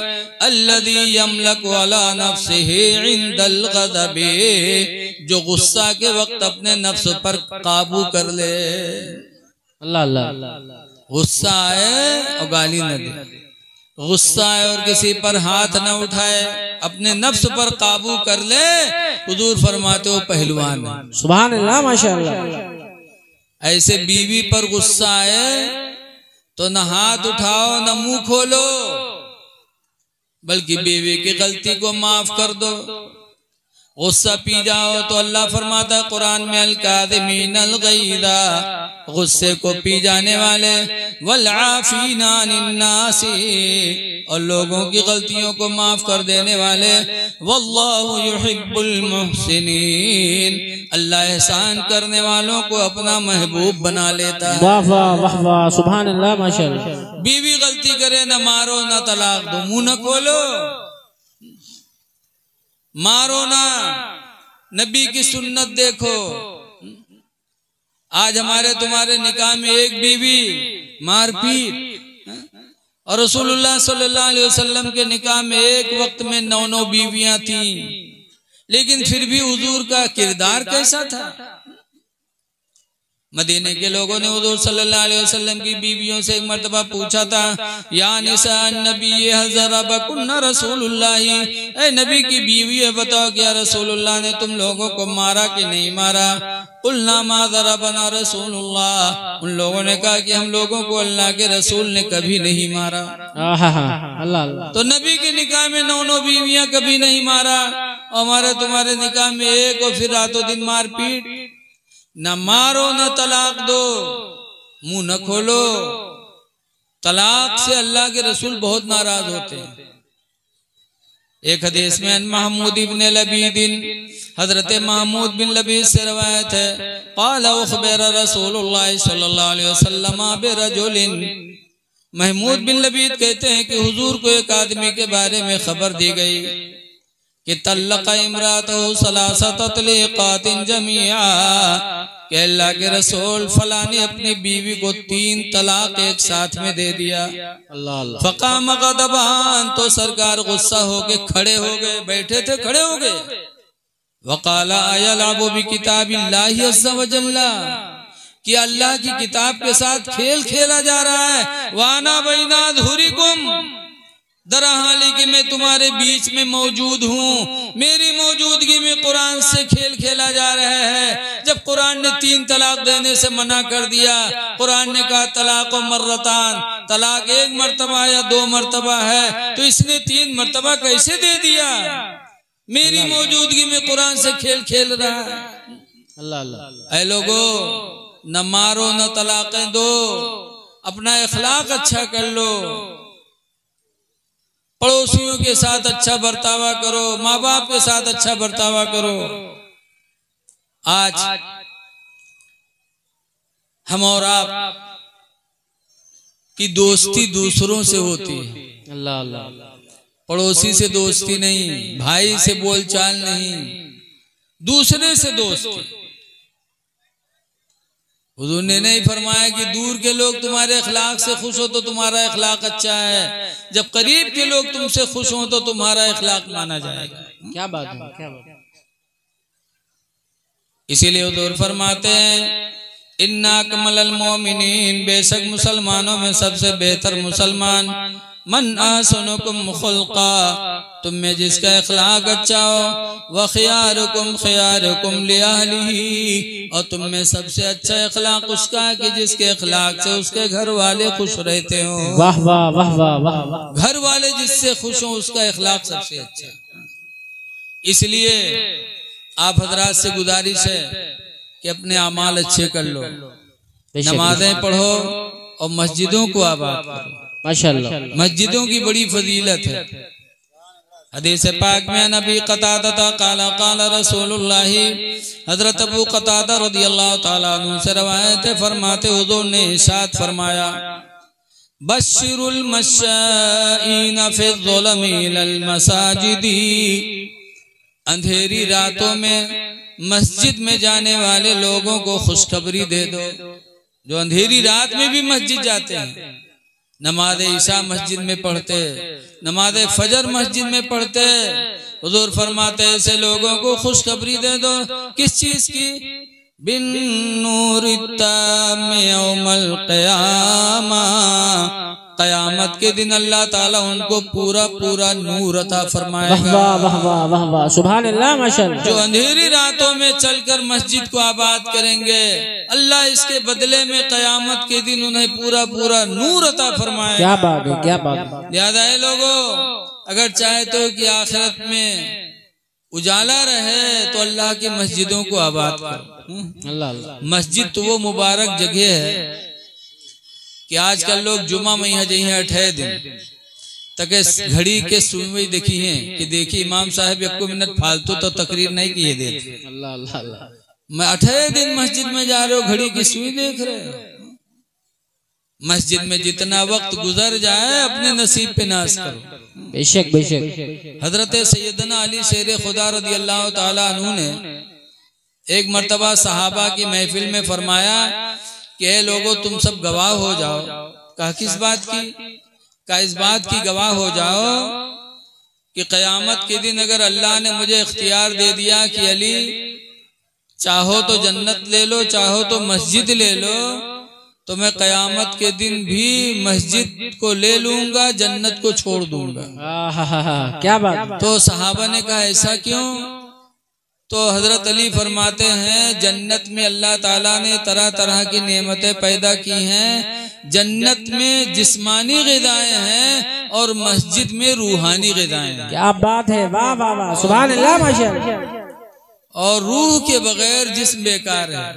अल्लज़ी यमलकु अला नफ्सिही इंदल ग़ज़बी, जो गुस्सा के वक्त अपने नफ्स पर काबू कर ले। अल्लाह अल्लाह। गुस्सा आए और गाली न दे, गुस्सा आए और किसी पर हाथ न उठाए, अपने नफ्स पर काबू कर ले, हुजूर फरमाते हो पहलवान है। सुभान अल्लाह माशाअल्लाह। ऐसे बीवी पर गुस्सा आए तो न हाथ उठाओ न मुंह खोलो, बल्कि बीवी की गलती को माफ कर दो। गुस्सा पी जाओ तो अल्लाह फरमाता है कुरान में, अल काज़िमीनल गैज़ा, गुस्से को पी जाने वाले, वल आफ़ीना अनिन नासी, और लोगों की गलतियों को माफ कर देने वाले, वल्लाहु युहिब्बुल मुहसिनीन, अल्लाह एहसान करने वालों को अपना महबूब बना लेता है। वाह वाह वाह वाह, सुभान अल्लाह माशाअल्लाह। बीवी गलती करे न मारो न तलाक दो, मुंह न खोलो, मारो ना, नबी की सुन्नत देखो। आज हमारे तुम्हारे निकाह में एक बीवी मारपीट, और रसूलुल्लाह सल्लल्लाहु अलैहि वसल्लम के निकाह में एक वक्त में 9 बीवियां थीं, लेकिन फिर भी हुजूर का किरदार कैसा था। मदीने के लोगों ने हुजूर सल्लल्लाहु अलैहि वसल्लम की बीवियों से एक मर्तबा पूछा था, या निसा नबी हज़रबकुन्ना रसूलुल्लाह, ऐ नबी की बीवी है, बताओ क्या रसूलुल्लाह ने तुम लोगों को मारा कि नहीं मारा? कुल्ना मा ज़रबना रसूलुल्लाह, उन लोगों ने कहा कि हम लोगों को अल्लाह के रसूल ने कभी नहीं मारा। अल्लाह अल्लाह। तो नबी के निकाह में 9 बीवियां कभी नहीं मारा, हमारे तुम्हारे निकाह में एक, और फिर रातों दिन मारपीट। न मारो न तलाक दो, मुंह न खोलो। तलाक से अल्लाह के रसूल बहुत नाराज होते हैं। एक हदीस में महमूद इब्न लबीदिन, हजरत महमूद बिन लबीद से रवायत है, क़ाल उख़बिर रसूलुल्लाह सल्लल्लाहु अलैहि वसल्लम बिरजुलिन। महमूद बिन लबीद कहते हैं कि हुजूर को एक आदमी के बारे में खबर दी गई कि तल्लक़ इम्रातहु सलासत तलीक़ातिन जमीआ, कि अल्लाह के रसूल फला ने अपनी बीवी को 3 तलाक एक साथ में दे दिया। अल्लाह अल्लाह। फ़क़ाम ग़ज़बान, तो सरकार गुस्सा हो के खड़े हो गए, बैठे थे खड़े हो गए। वक़ाला अयलअबु बिकिताबिल्लाहि अज़्ज़ा व जल्ला, कि अल्लाह की किताब के साथ खेल खेला जा रहा है। वाना बैना अज़हुरिकुम, दरा हाली कि मैं तुम्हारे बीच में मौजूद हूँ, मेरी मौजूदगी में कुरान से खेल खेला जा रहा है। जब कुरान ने 3 तलाक देने से मना कर दिया, कुरान ने कहा तलाक मर्रतान, तलाक 1 मर्तबा या 2 मर्तबा है, तो इसने 3 मर्तबा कैसे दे दिया? मेरी मौजूदगी में कुरान से खेल खेल रहा है। अल्लाह अल्लाह। ऐ लोगो, न मारो न तलाक़ें दो, अपना इखलाक अच्छा कर लो, पड़ोसियों के साथ अच्छा बर्तावा करो, माँ बाप के साथ अच्छा बर्तावा करो। आज हम और आप की दोस्ती दूसरों से होती है। अल्लाह अल्लाह। पड़ोसी से दोस्ती नहीं, भाई से बोलचाल नहीं, दूसरे से दोस्ती। हुजूर ने नहीं फरमाया कि दूर के लोग तुम्हारे अखलाक से खुश हो तो तुम्हारा अखलाक अच्छा है, जब करीब के लोग तुमसे खुश हो तो तुम्हारा अखलाक माना जाएगा। क्या बात है, क्या बात है। इसीलिए हुजूर फरमाते हैं इन्ना अकमलल मोमिनीन, बेशक मुसलमानों में सबसे बेहतर मुसलमान मन अहसनुकुम खुल्का, तुम में जिसका अखलाक अच्छा हो, व खियारुकुम खियारुकुम लिअहलिही, और तुम में सबसे अच्छा अखलाक उसका है कि जिसके अखलाक से उसके घर वाले खुश रहते हो। वाह वाह वाह वाह वाह। घर वाले जिससे खुश हो उसका अखलाक सबसे अच्छा है। इसलिए आप हजरात से गुजारिश है कि अपने अमाल अच्छे कर लो, नमाजें पढ़ो और मस्जिदों को आबाद करो। माशाअल्लाह, मस्जिदों की बड़ी फजीलत है। हदीस पाक में नबी क़तादा क़ाला क़ाला रसूलुल्लाह, हजरत अबू क़तादा रज़ियल्लाहु ताला अन्हु से रवायत है, फरमाते हुजूर ने इरशाद फरमाया बश्शिरुल मश्शाईन फ़िज़्ज़ुलमी इलल मसाजिदी, अंधेरी रातों में मस्जिद में जाने वाले लोगों को खुशखबरी दे दो, जो अंधेरी रात में भी मस्जिद जाते हैं, नमाज ईशा मस्जिद में पढ़ते, नमाज फजर मस्जिद में पढ़ते। हुजूर फरमाते ऐसे लोगों को खुशखबरी दे दो, किस चीज की? बिन नूरि ताम यौमल क़यामा, क़यामत के दिन अल्लाह ताला उनको पूरा पूरा नूर अता फरमाएगा। वाह वाह वाह वाह वाह, सुभान अल्लाह, माशाअल्लाह। जो अंधेरी रातों में चलकर मस्जिद को आबाद करेंगे, अल्लाह इसके बदले में क़यामत के दिन उन्हें पूरा पूरा नूर अता फरमाएगा। क्या बात है, क्या बात है। लिहाजा है लोगों, अगर चाहते हो कि आखिरत में उजाला रहे तो अल्लाह की मस्जिदों को आबाद करो। अल्लाह अल्लाह। मस्जिद तो वो मुबारक जगह है कि आजकल लोग जुमा में यहाँ जही 8 दिन तक घड़ी के सुई देखी है कि देखिए इमाम साहब 1 मिनट फालतू तो तकरीर नहीं किए देते। अल्लाह अल्लाह अल्लाह। मैं 8 दिन मस्जिद में जा रहे हो, घड़ी की सुई देख रहे हो। मस्जिद में जितना वक्त गुजर जाए अपने नसीब पे नाज करो। बेशक बेशक। हजरत सैयदना अली शेर खुदा रज़ियल्लाहु ताला अन्हु ने एक मर्तबा सहाबा की महफिल में फरमाया कि ए लोगों तुम सब गवाह हो जाओ। कहा किस बात की? कहा इस बात की गवाह हो जाओ कि क़यामत के दिन अगर अल्लाह ने मुझे इख्तियार दे दिया कि अली चाहो तो जन्नत ले लो, चाहो तो मस्जिद ले लो, तो मैं क़यामत के दिन भी मस्जिद को ले लूंगा, जन्नत को छोड़ दूंगा। क्या बात। तो सहाबा ने कहा ऐसा क्यों? तो हजरत अली फरमाते हैं जन्नत में अल्लाह ताला ने तरह तरह की नेमतें पैदा की हैं। जन्नत में जिस्मानी ग़िज़ाएं हैं और मस्जिद में रूहानी ग़िज़ाएं हैं। क्या बात है, वाह वाह वाह, सुभान अल्लाह, माशाअल्लाह। और रूह के बगैर जिस्म बेकार है।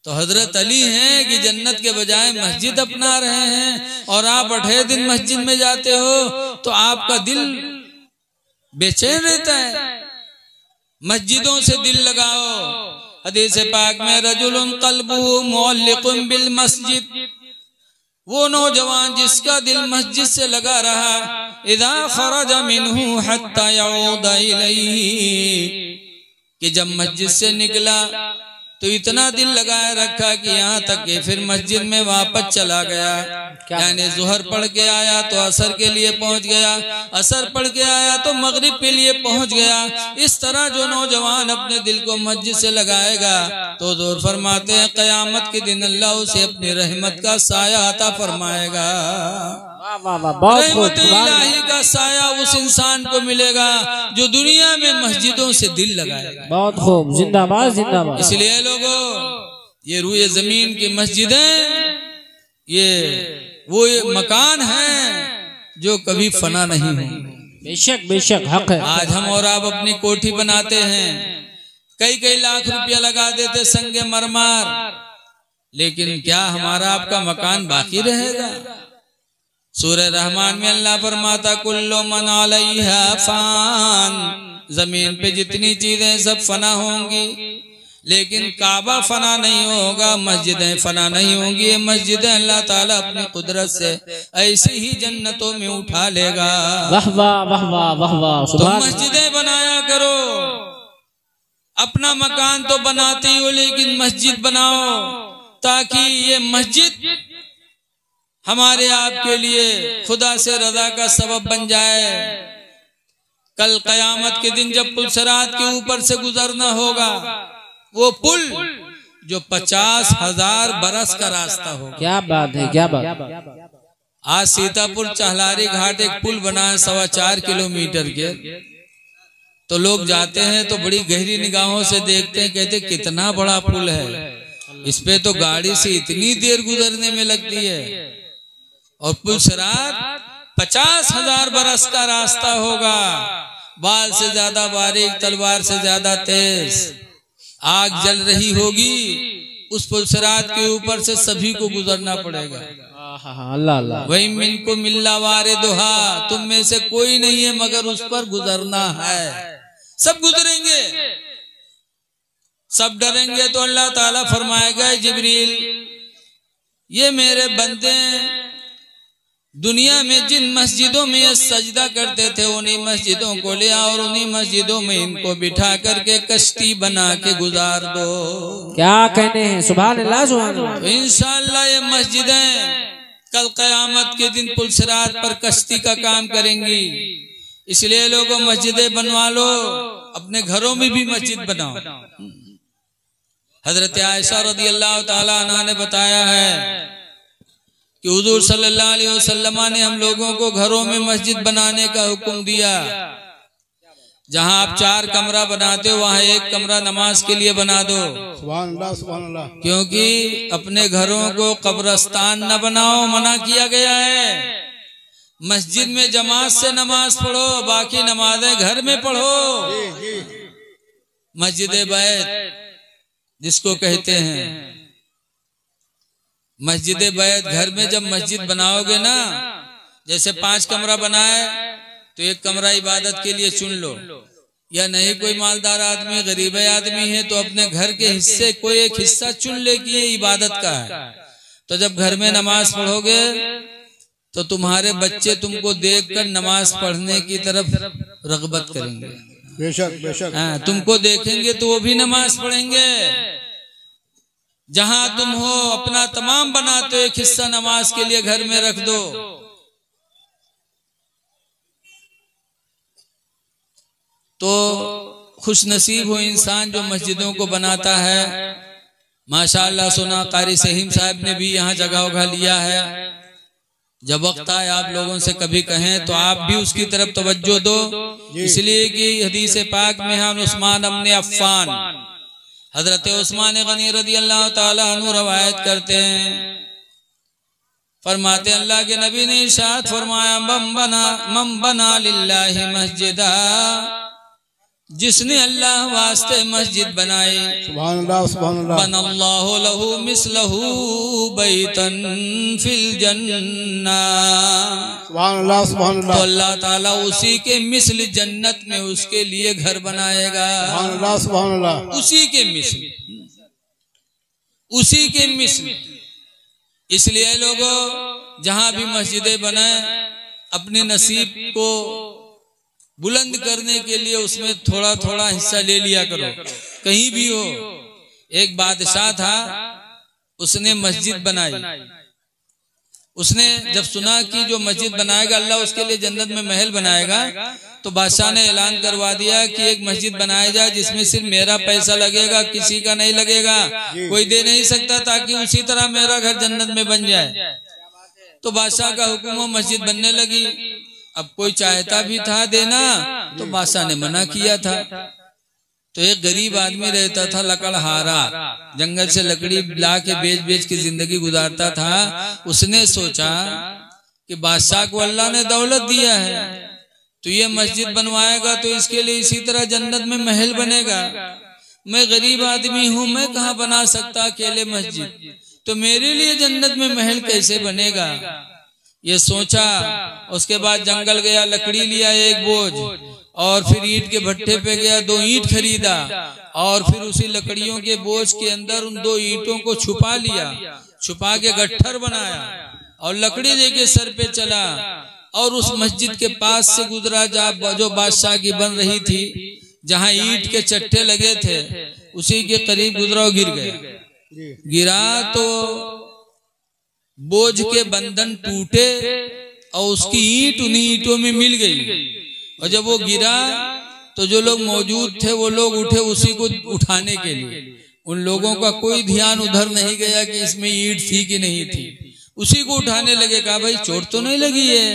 तो हजरत अली हैं कि जन्नत के बजाय मस्जिद अपना रहे हैं और आप 8 दिन मस्जिद में जाते हो तो आपका दिल बेचैन रहता है। मस्जिदों से दिल लगाओ। हदीस पाक में रजुलुन क़ल्बुहु मुअल्लिक़ुन बिल मस्जिद, वो नौजवान जिसका दिल मस्जिद से लगा रहा, इज़ा ख़रज मिन्हु हत्ता यऊद इलैहि, कि जब मस्जिद से निकला तो इतना दिल लगाए रखा कि यहाँ तक कि फिर मस्जिद में वापस चला गया। यानी ज़ुहर पढ़ के आया तो असर के लिए पहुंच गया, असर पढ़ के आया तो मगरिब के लिए पहुंच गया। इस तरह जो नौजवान अपने दिल को मस्जिद से लगाएगा तो ज़ोर फरमाते हैं क़यामत के दिन अल्लाह उसे अपनी रहमत का साया अता फरमाएगा। रहमत इलाही का साया उस इंसान को मिलेगा जो दुनिया में मस्जिदों से दिल लगाएगा। बहुत खूब, जिंदाबाद जिंदाबाद। इसलिए लोगों, ये रूए जमीन की मस्जिदें ये वो मकान हैं जो कभी फना नहीं होंगे। बेशक बेशक हक है। आज हम और आप अपनी कोठी बनाते हैं, कई लाख रुपया लगा देते संगे मरमार, लेकिन क्या हमारा आपका मकान बाकी रहेगा? सूरह रहमान में अल्लाह फरमाता कुल्लु मन अलैहा फान, जमीन पे जितनी चीजें सब फना होंगी, लेकिन काबा फना नहीं होगा, मस्जिदें फना नहीं होंगी। ये मस्जिदें अल्लाह ताला अपनी कुदरत से ऐसे ही जन्नतों में उठा लेगा। वाह वाह वाह वाह वाह वाह। तो मस्जिदें बनाया करो। अपना मकान तो बनाते ही हो, लेकिन मस्जिद बनाओ ताकि ये मस्जिद हमारे आपके लिए खुदा से रजा का सबब बन जाए। कल क़यामत के दिन जब पुल सिरात के ऊपर से गुजरना होगा, वो पुल जो 50,000 बरस का रास्ता होगा। क्या बात है, क्या बात। आज सीतापुर चहलारी घाट एक पुल बना है 4.25 किलोमीटर के, तो लोग जाते हैं तो बड़ी गहरी निगाहों से देखते हैं, कहते कितना बड़ा पुल है, इस पे तो गाड़ी से इतनी देर गुजरने में लगती है। और पुल सिरात 50,000 बरस का रास्ता होगा, बाल से ज्यादा बारीक, तलवार से ज्यादा तेज, आग जल रही होगी, उस पुल सिरात के ऊपर से सभी को गुजरना पड़ेगा। अल्लाह अल्लाह। वही मिनको मिल्ला वारे दुहा, तुम में से कोई नहीं है मगर उस पर गुजरना है। सब गुजरेंगे, सब डरेंगे। तो अल्लाह ताला फरमाएगा जिब्रील, ये मेरे बंदे दुनिया में जिन मस्जिदों में ये सजदा करते थे उन्हीं मस्जिदों को ले आओ और उन्हीं मस्जिदों में इनको बिठा करके कश्ती बना के गुजार दो। क्या कहने हैं, सुभान अल्लाह सुभान अल्लाह। तो इंशाअल्लाह ये मस्जिदें कल क़यामत के दिन पुल सिरात पर कश्ती का काम करेंगी। इसलिए लोगों मस्जिदें बनवा लो, अपने घरों में भी मस्जिद बनाओ। हजरत आयशा रज़ियल्लाहु ताला अन्हा ने बताया है कि हुजूर सल्लल्लाहु अलैहि वसल्लम ने हम लोगों को घरों में मस्जिद बनाने का हुक्म दिया। जहां आप 4 कमरा बनाते हो वहां 1 कमरा नमाज के लिए बना दो। सुभान अल्लाह सुभान अल्लाह। क्योंकि अपने घरों को कब्रिस्तान न बनाओ, मना किया गया है। मस्जिद में जमात से नमाज पढ़ो, बाकी नमाजें घर में पढ़ो। मस्जिद बैत जिसको कहते हैं, मस्जिद बैत घर में जब मस्जिद बनाओगे ना, जैसे 5 कमरा बनाए तो 1 कमरा इबादत के लिए चुन लो, या नहीं कोई मालदार आदमी गरीब आदमी है तो अपने घर के हिस्से कोई एक हिस्सा चुन ले कि ये इबादत का है। तो जब घर में नमाज पढ़ोगे तो तुम्हारे बच्चे तुमको देखकर नमाज पढ़ने की तरफ रगबत करेंगे। बेशक बेशक। तुमको देखेंगे तो वो भी नमाज पढ़ेंगे। जहां तुम हो अपना तमाम बनाते हो, एक हिस्सा नमाज के लिए घर में रख दो। तो खुश नसीब हो इंसान जो मस्जिदों को बनाता है। माशाअल्लाह सुना कारी सहीम साहब ने भी यहाँ जगह उगा लिया है। जब वक्त आए आप लोगों से कभी कहें तो आप भी उसकी तरफ तवज्जो दो, इसलिए कि हदीस पाक में हम उस्मान इब्न अफ़्फ़ान, हजरत उस्मान गनी रज़ियल्लाहु ताला अन्हु रवायत करते हैं, फरमाते अल्लाह के नबी ने इरशाद फरमाया, मम बना लिल्लाहि मस्जिदा, जिसने अल्लाह वास्ते मस्जिद बनाई, सुभान अल्लाह सुभान अल्लाह, बनल्लाहु लहू मिसलहू बैतन फिल जन्नह, सुभान अल्लाह सुभान तो अल्लाह, अल्लाह ताला उसी के मिस्ल जन्नत में उसके लिए घर बनाएगा। सुभान अल्लाह सुभान अल्लाह, उसी के मिस्ल, उसी के मिस्ल। इसलिए लोगों, जहां भी मस्जिदें बनाए, अपने नसीब को बुलंद करने के लिए उसमें थोड़ा थोड़ा हिस्सा ले लिया करो, कहीं भी हो। एक बादशाह था, उसने मस्जिद बनाई। उसने जब सुना कि जो मस्जिद बनाएगा अल्लाह उसके लिए जन्नत में महल बनाएगा, तो बादशाह ने ऐलान करवा दिया कि एक मस्जिद बनाया जाए जिसमें सिर्फ मेरा पैसा लगेगा, किसी का नहीं लगेगा, कोई दे नहीं सकता, ताकि उसी तरह मेरा घर जन्नत में बन जाए। तो बादशाह का हुक्म, मस्जिद बनने लगी। अब कोई चाहता भी था देना, तो बादशाह ने मना किया था। तो एक गरीब आदमी रहता था, लकड़हारा, जंगल से लकड़ी ला के बेच बेच के जिंदगी गुजारता था। उसने सोचा कि बादशाह को अल्लाह ने दौलत दिया है, तो ये मस्जिद बनवाएगा तो इसके लिए इसी तरह जन्नत में महल बनेगा। मैं गरीब आदमी हूँ, मैं कहाँ बना सकता अकेले मस्जिद, तो मेरे लिए जन्नत में महल कैसे बनेगा, ये सोचा। उसके बाद जंगल गया, लकड़ी लिया एक बोझ, और फिर ईंट के भट्टे पे गया, 2 ईंट खरीदा, और फिर उसी लकड़ियों के बोझ के अंदर उन 2 ईंटों को छुपा लिया, छुपा के गट्ठर बनाया, और लकड़ी लेके सर पे चला, और उस मस्जिद के पास से गुजरा जो बादशाह की बन रही थी, जहाँ ईंट के चट्टे लगे थे, उसी के करीब गुजरा और गिर गया। गिरा तो बोझ के बंधन टूटे और उसकी ईंट उन्हीं ईंटों में मिल गई। और जब वो गिरा तो जो लोग मौजूद थे वो लोग उठे उसी को उठाने के लिए। उन लोगों का कोई ध्यान उधर नहीं गया कि इसमें ईंट थी कि नहीं थी, उसी को उठाने लगे। कहा भाई चोट तो नहीं लगी है?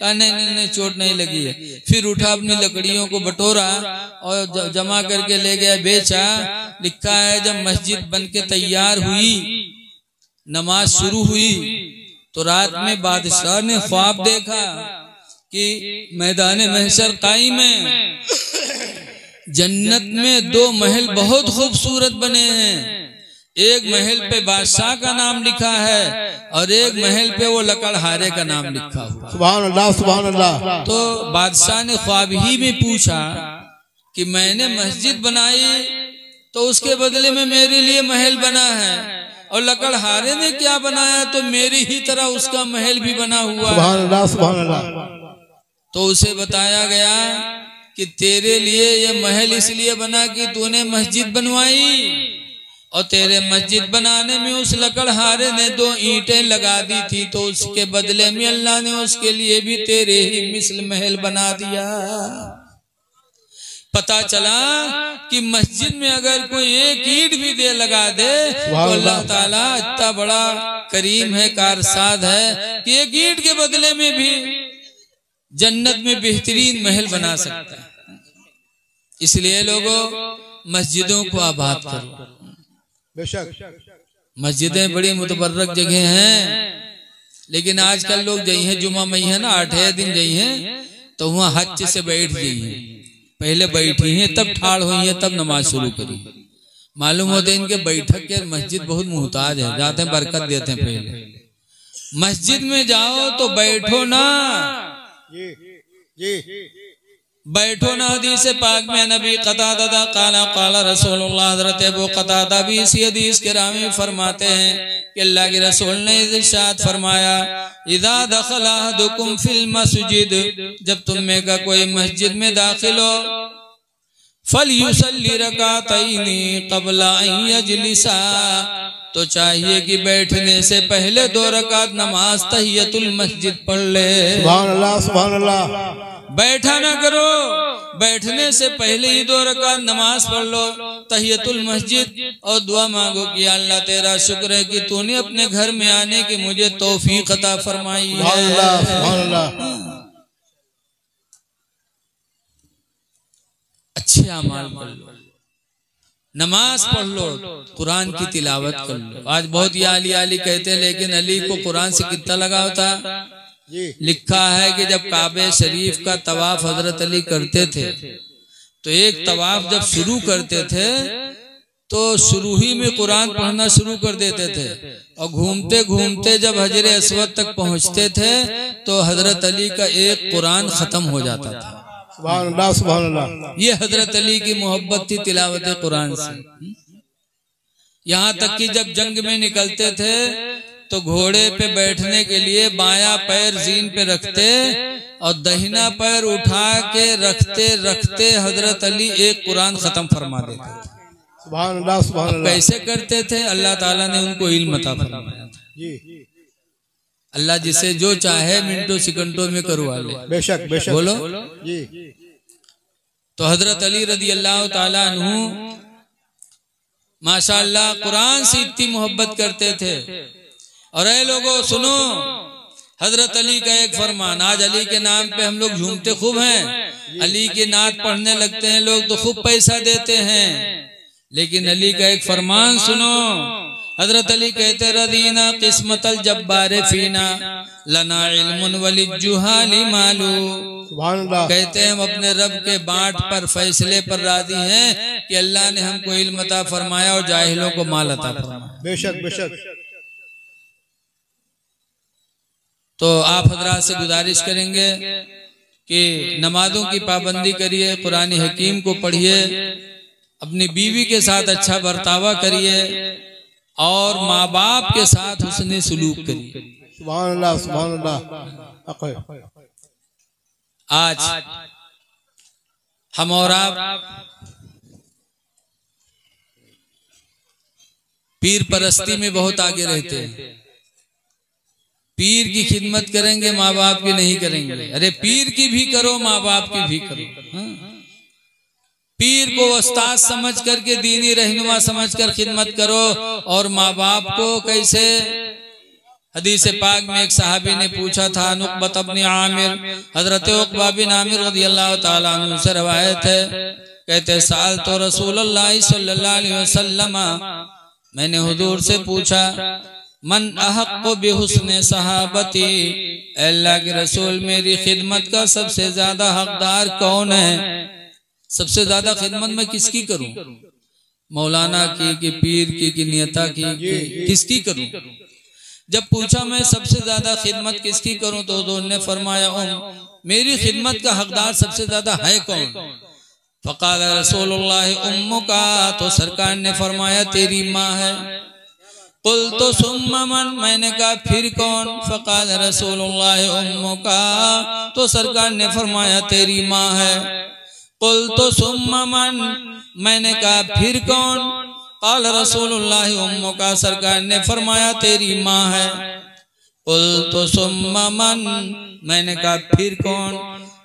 कहा नहीं चोट नहीं लगी है। फिर उठा, अपनी लकड़ियों को बटोरा और जमा करके ले गया, बेचा। लिखा है जब मस्जिद बन के तैयार हुई, नमाज शुरू हुई, तो रात में बादशाह ने ख्वाब देखा कि मैदान महशर कायम है, जन्नत में 2 महल बहुत खूबसूरत बने हैं। एक महल पे बादशाह का नाम लिखा है और एक महल पे वो लकड़हारे का नाम लिखा हुआ। सुभान अल्लाह सुभान अल्लाह। तो बादशाह ने ख्वाब ही में पूछा कि मैंने मस्जिद बनाई तो उसके बदले में मेरे लिए महल बना है, और लकड़हारे ने क्या बनाया तो मेरी ही तरह उसका महल भी बना हुआ है। सुभान अल्लाह सुभान अल्लाह। तो उसे बताया गया कि तेरे लिए ये महल इसलिए बना कि तूने मस्जिद बनवाई, और तेरे मस्जिद बनाने में उस लकड़हारे ने 2 ईंटें लगा दी थी, तो उसके बदले में अल्लाह ने उसके लिए भी तेरे ही मिस्ल महल बना दिया। पता चला कि मस्जिद में अगर कोई एक ईंट भी दे लगा दे तो अल्लाह ताला इतना बड़ा करीम है, कारसाद है कि एक ईंट के बदले में भी जन्नत में बेहतरीन महल बना सकता है। इसलिए लोगों, मस्जिदों को आबाद करो। बेशक मस्जिदें बड़ी मुतबर्रक जगह हैं, लेकिन आजकल लोग जई हैं जुमा मई है ना, 8 दिन जई हैं तो वहाँ हज से बैठ गई हैं। पहले बैठी हैं, तब ठाड़ हुई हैं, तब नमाज शुरू करी। मालूम होता है इनके बैठक के मस्जिद बहुत मुहताज है, जाते हैं बरकत देते हैं। पहले मस्जिद में जाओ तो बैठो ना, बैठो ना। हदीस पाक में नबी क़तादा काला काला रसूलुल्लाह, हज़रत अबू क़तादा भी इसी हदीस के रावी फरमाते हैं कि अल्लाह के रसूल ने इरशाद फरमाया, इज़ा दखला अहदुकुम फिल मस्जिद, जब तुम में का कोई मस्जिद में दाखिल हो, फलयुसल्ली रकातैनी क़ब्ला अन यजलिसा, तो चाहिए कि बैठने से पहले 2 रकात नमाज तहियतुल मस्जिद पढ़ ले। सुभान अल्लाह सुभान अल्लाह। बैठा ना करो, बैठने से पहले ही 2 रकात नमाज पढ़ लो तहियतुल मस्जिद, और दुआ मांगो कि अल्लाह तेरा शुक्र है कि तूने अपने घर में आने की मुझे तौफीक अता फरमाई है। सुभान अल्लाह सुभान अल्लाह। अच्छे अमाल कर लो, नमाज पढ़ लो, कुरान की तिलावत कर लो। आज बहुत ही अली अली कहते हैं, लेकिन अली को कुरान से कितना लगाव था। लिखा है कि जब काबे शरीफ का तवाफ हजरत अली करते थे तो एक तवाफ जब शुरू करते थे तो शुरू ही में कुरान पढ़ना शुरू कर देते थे, और घूमते घूमते जब हजरे अस्वद तक पहुंचते थे तो हजरत अली का एक कुरान खत्म हो जाता था। सुभान अल्लाह, सुभान अल्लाह। ये हजरत अली की मोहब्बत थी तिलावत कुरान से। यहाँ तक कि जब जंग में निकलते थे तो घोड़े पे बैठने के लिए बायां पैर जीन पे रखते और दाहिना पैर उठा के रखते रखते हजरत अली एक कुरान खत्म फरमा देते थे। सुभान अल्लाह, सुभान अल्लाह। कैसे करते थे? अल्लाह ताला ने उनको इल्म अता फरमाया था। जी, अल्लाह जिसे जो चाहे मिनटों सेकंडों में करवा ले। बेशक बेशक। बोलो जी। तो हजरत अली रदी अल्लाह ताला अन्हु माशाअल्लाह कुरान से इतनी मोहब्बत करते थे। और ऐ लोगों सुनो, हजरत अली का एक फरमान, आज अली के नाम पे हम लोग झूमते खूब हैं, अली के नात पढ़ने लगते हैं लोग तो खूब पैसा देते हैं, लेकिन अली का एक फरमान सुनो। हजरत अली कहते रदीना किस्मतल जब्बारे फीना लना इल्मुन वलिजुहाली मालू। सुभान अल्लाह। कहते हैं हम अपने रब के बांट पर फैसले पर राजी हैं कि अल्लाह ने हमको इल्म अता फरमाया और जाहिलों को माल अता फरमाया। बेशक बेशक। तो आप हजरात से गुजारिश करेंगे कि नमाजों की पाबंदी करिए, कुरान हकीम को पढ़िए, अपनी बीवी के साथ अच्छा बर्तावा करिए और माँ बाप के साथ हुस्ने सुलूक करिए। सुभान अल्लाह, सुभान अल्लाह। आज हम और आप पीर परस्ती में बहुत आगे रहते हैं। पीर की खिदमत करेंगे, माँ बाप की नहीं करेंगे। अरे पीर की भी करो, माँ बाप की भी करो। पीर को उस्ताद समझ करके, दीनी रहनुमा समझ कर खिदमत करो। और माँ बाप को कैसे? हदीस पाक में एक सहाबी ने पूछा था, नुकबत इब्न आमिर, हजरत उक़बा बिन आमिर रज़ियल्लाहु ताला अन्हु से रवायत है, कहते साल तो रसूलुल्लाह सल्लल्लाहु अलैहि वसल्लम, मैंने हुजूर से पूछा, मन अहक्कु बिहुस्ने सहाबती, अल्लाह के रसूल मेरी खिदमत का सबसे ज्यादा हकदार कौन है? सबसे ज्यादा खिदमत मैं किसकी करूं? मौलाना की कि पीर की कि नियता की किसकी करूं? जब पूछा मैं सबसे ज्यादा खिदमत किसकी करूं तो उन्होंने फरमाया मेरी खिदमत का हकदार सबसे ज्यादा है कौन? फ़क़ाल रसूलुल्लाह उम्मुका, तो सरकार ने फरमाया तेरी माँ है। कुल तो सुम्मा मन, मैंने कहा फिर कौन? फ़क़ाल रसूलुल्लाह उम्मुका, तो सरकार ने फरमाया तेरी माँ है। कुल तो सुम्मा मन, मैंने कहा फिर कौन? क़ाल रसूलुल्लाह उम्मुका, सरकार ने फरमाया तेरी माँ है। कुल तो सुम्मा मन, मैंने कहा फिर कौन?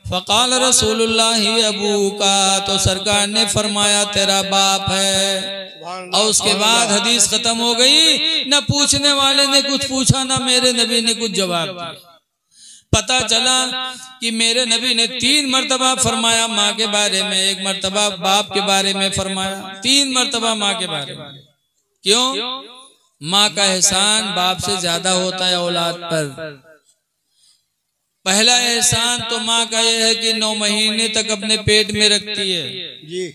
फ़क़ाल रसूलुल्लाह अबूका, तो सरकार ने फरमाया तेरा बाप है। और उसके बाद हदीस खत्म हो गई। न पूछने वाले ने कुछ पूछा, न मेरे नबी ने कुछ जवाब दिया। पता चला कि मेरे नबी ने 3 मर्तबा फरमाया माँ के बारे में, 1 मर्तबा बाप के बारे में फरमाया, 3 मर्तबा माँ के बारे में। क्यों? माँ का एहसान बाप से ज्यादा होता है औलाद पर। पहला एहसान तो माँ का यह है कि 9 महीने तक अपने पेट में रखती है जी।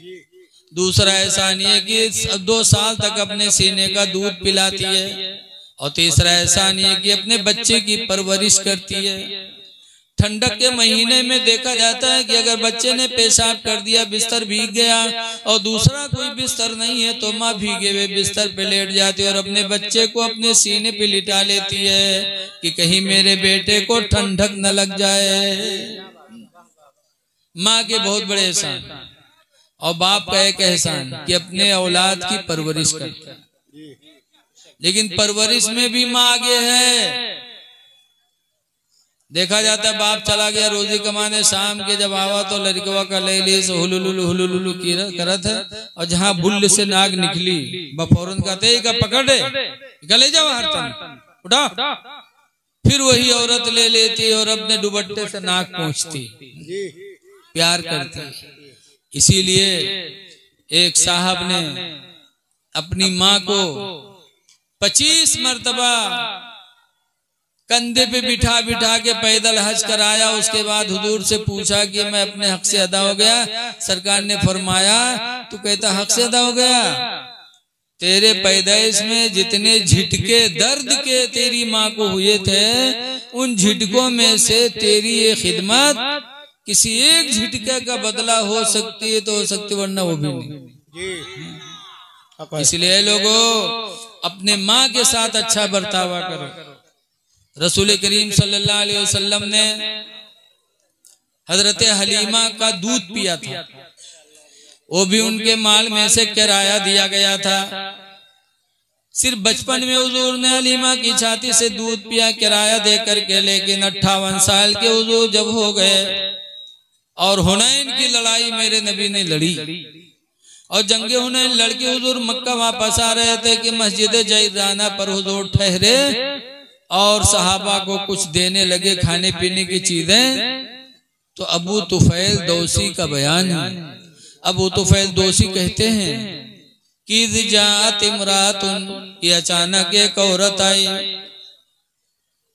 दूसरा एहसान ये कि 2 साल तक अपने सीने का दूध पिलाती है। और तीसरा एहसान ये कि अपने बच्चे की परवरिश करती है। ठंडक के महीने में देखा जाता है कि अगर बच्चे ने पेशाब कर दिया, बिस्तर भीग गया और दूसरा कोई बिस्तर नहीं है तो माँ भीगे हुए बिस्तर पे लेट जाती है और अपने बच्चे को अपने सीने पे लिटा लेती है कि कहीं मेरे बेटे को ठंडक न लग जाए। माँ के बहुत बड़े एहसान। और बाप का एक एहसान कि अपने औलाद की परवरिश करता है। लेकिन परवरिश में भी माँ आगे है। देखा जाता है बाप चला गया रोजी कमाने, शाम के जब आवा तो लड़कवा का ले से हुलुलुलु करत है और जहाँ बुल्ल से नाग निकली बफौरन कहते का पकड़े गले जाओ हर तन उठा, फिर वही औरत ले लेती और अपने दुपट्टे से नाक पहुंचती, प्यार करती। इसीलिए एक साहब ने अपनी माँ को 25 मर्तबा कंधे पे बिठा बिठा के पैदल हज कराया। उसके बाद हुजूर से पूछा कि मैं अपने हक से अदा हो गया? सरकार ने फरमाया, तू कहता हक से अदा हो गया? तेरे पैदाइश में जितने झिटके दर्द के तेरी माँ को हुए थे, उन झिटकों में से तेरी ये खिदमत किसी एक झिटके का बदला हो सकती है तो हो सकती, वरना वो भी नहीं। इसलिए लोगों अपने माँ के साथ अच्छा बर्तावा करो। रसूल करीम सल्लल्लाहु अलैहि वसल्लम ने हजरत हलीमा का दूध पिया था, वो भी उनके माल में से किराया दिया गया था। सिर्फ बचपन में हुजूर ने हलीमा की छाती से दूध पिया किराया दे करके, लेकिन 58 साल के हुजूर जब हो गए और हुनैन की लड़ाई मेरे नबी ने लड़ी और जंगे हुनैन लड़के हुजूर मक्का वापस आ रहे थे कि मस्जिद जैराना पर हुजूर ठहरे और सहाबा को कुछ देने लगे खाने पीने की चीजें। तो अबू तुफैल दौसी का बयान है। अबू तुफैल दौसी कहते हैं कि जात इमरातुन, कि अचानक एक औरत आई,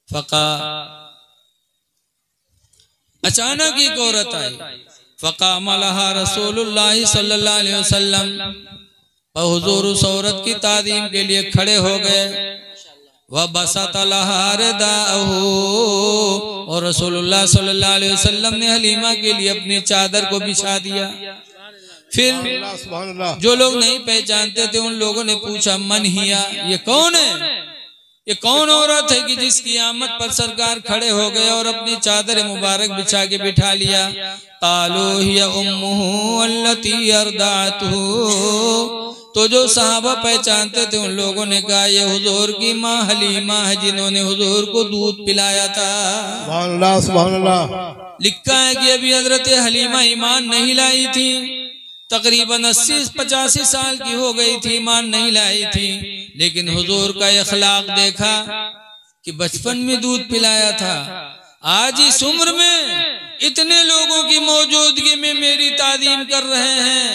फका, अचानक एक औरत आई, फकाम लहा रसूलुल्लाह सल्लल्लाहु अलैहि वसल्लम, हुजूर उस औरत की तादीम के लिए खड़े हो गए। वह बसत लहा रदाहु, और रसूलुल्लाह सल्लल्लाहु अलैहि वसल्लम ने हलीमा के लिए अपनी चादर को बिछा दिया। फिर जो लोग नहीं पहचानते थे उन लोगों ने पूछा, मन हिया, ये कौन है? ये कौन औरत है कि जिसकी आमद पर सरकार खड़े हो गए और अपनी चादर मुबारक बिछा के बिठा लिया? कालो हिया उम्मुहु अल्लती अर्दातहु, तो जो सहाबा पहचानते थे उन लोगों ने कहा, ये हुजूर की माँ हलीमा है जिन्होंने हुजूर को दूध पिलाया था। सुभान अल्लाह, सुभान अल्लाह। लिखा है कि अभी हजरत हलीमा ईमान नहीं लाई थी, तकरीबन 80-85 साल की हो गई थी, ईमान नहीं लाई थी, लेकिन हुजूर का अखलाक देखा कि बचपन में दूध पिलाया था। आज इस उम्र में इतने लोगों की मौजूदगी में मेरी तादीम कर रहे हैं,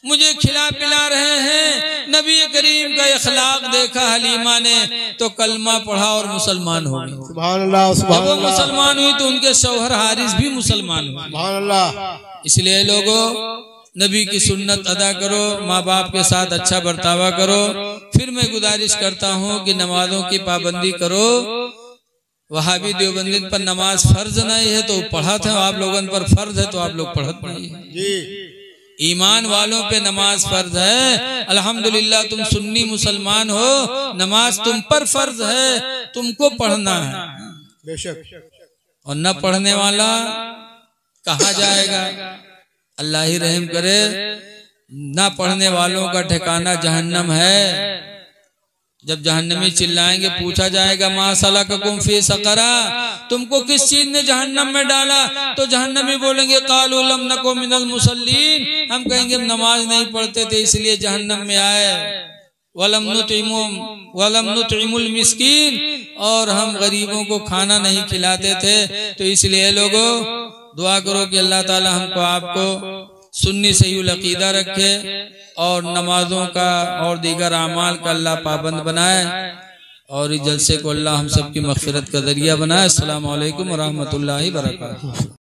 मुझे खिला पिला रहे हैं। नबी करीम का अखलाक देखा हलीमा ने तो कलमा पढ़ा और मुसलमान हो गई। सुभान अल्लाह, सुभान जब वो अल्लाह। मुसलमान हुई तो उनके शौहर हारिस भी मुसलमान हुए। सुभान अल्लाह। इसलिए लोगों नबी की सुन्नत अदा करो, माँ बाप के साथ अच्छा बर्तावा करो। फिर मैं गुजारिश करता हूँ कि नमाजों की पाबंदी करो। वहाबी देवबंदी पर नमाज फर्ज नहीं है तो पढ़त है, आप लोगों पर फर्ज है तो आप लोग पढ़त नहीं है। जी, ईमान वालों पे नमाज फर्ज है। अल्हम्दुलिल्लाह तुम सुन्नी मुसलमान हो, नमाज तुम पर फर्ज है, तुमको पढ़ना है। बेशक। और न पढ़ने वाला कहाँ जाएगा? अल्लाह ही रहम करे। न पढ़ने वालों का ठिकाना जहन्नम है। जब जहन्नमी चिल्लाएंगे, पूछा जाएगा मा सलककुम फी सकरा, तुमको किस चीज ने जहन्नम में डाला? तो जहन्नमी बोलेंगे कालू लम नकु मिनल मुसल्लीन, हम कहेंगे हम नमाज नहीं पढ़ते थे इसलिए जहन्नम में आए। वलम नुतइमुल मिस्कीन, और हम गरीबों को खाना नहीं खिलाते थे। तो इसलिए लोगों दुआ करो कि अल्लाह ताला हमको आपको सुन्नी सही अकीदा रखे और नमाजों का और दीगर अमाल का अल्लाह पाबंद बनाए और इस जलसे को अल्लाह हम सब की मग़फ़िरत का जरिया बनाए। अस्सलामु अलैकुम व रहमतुल्लाहि व बरकातहू।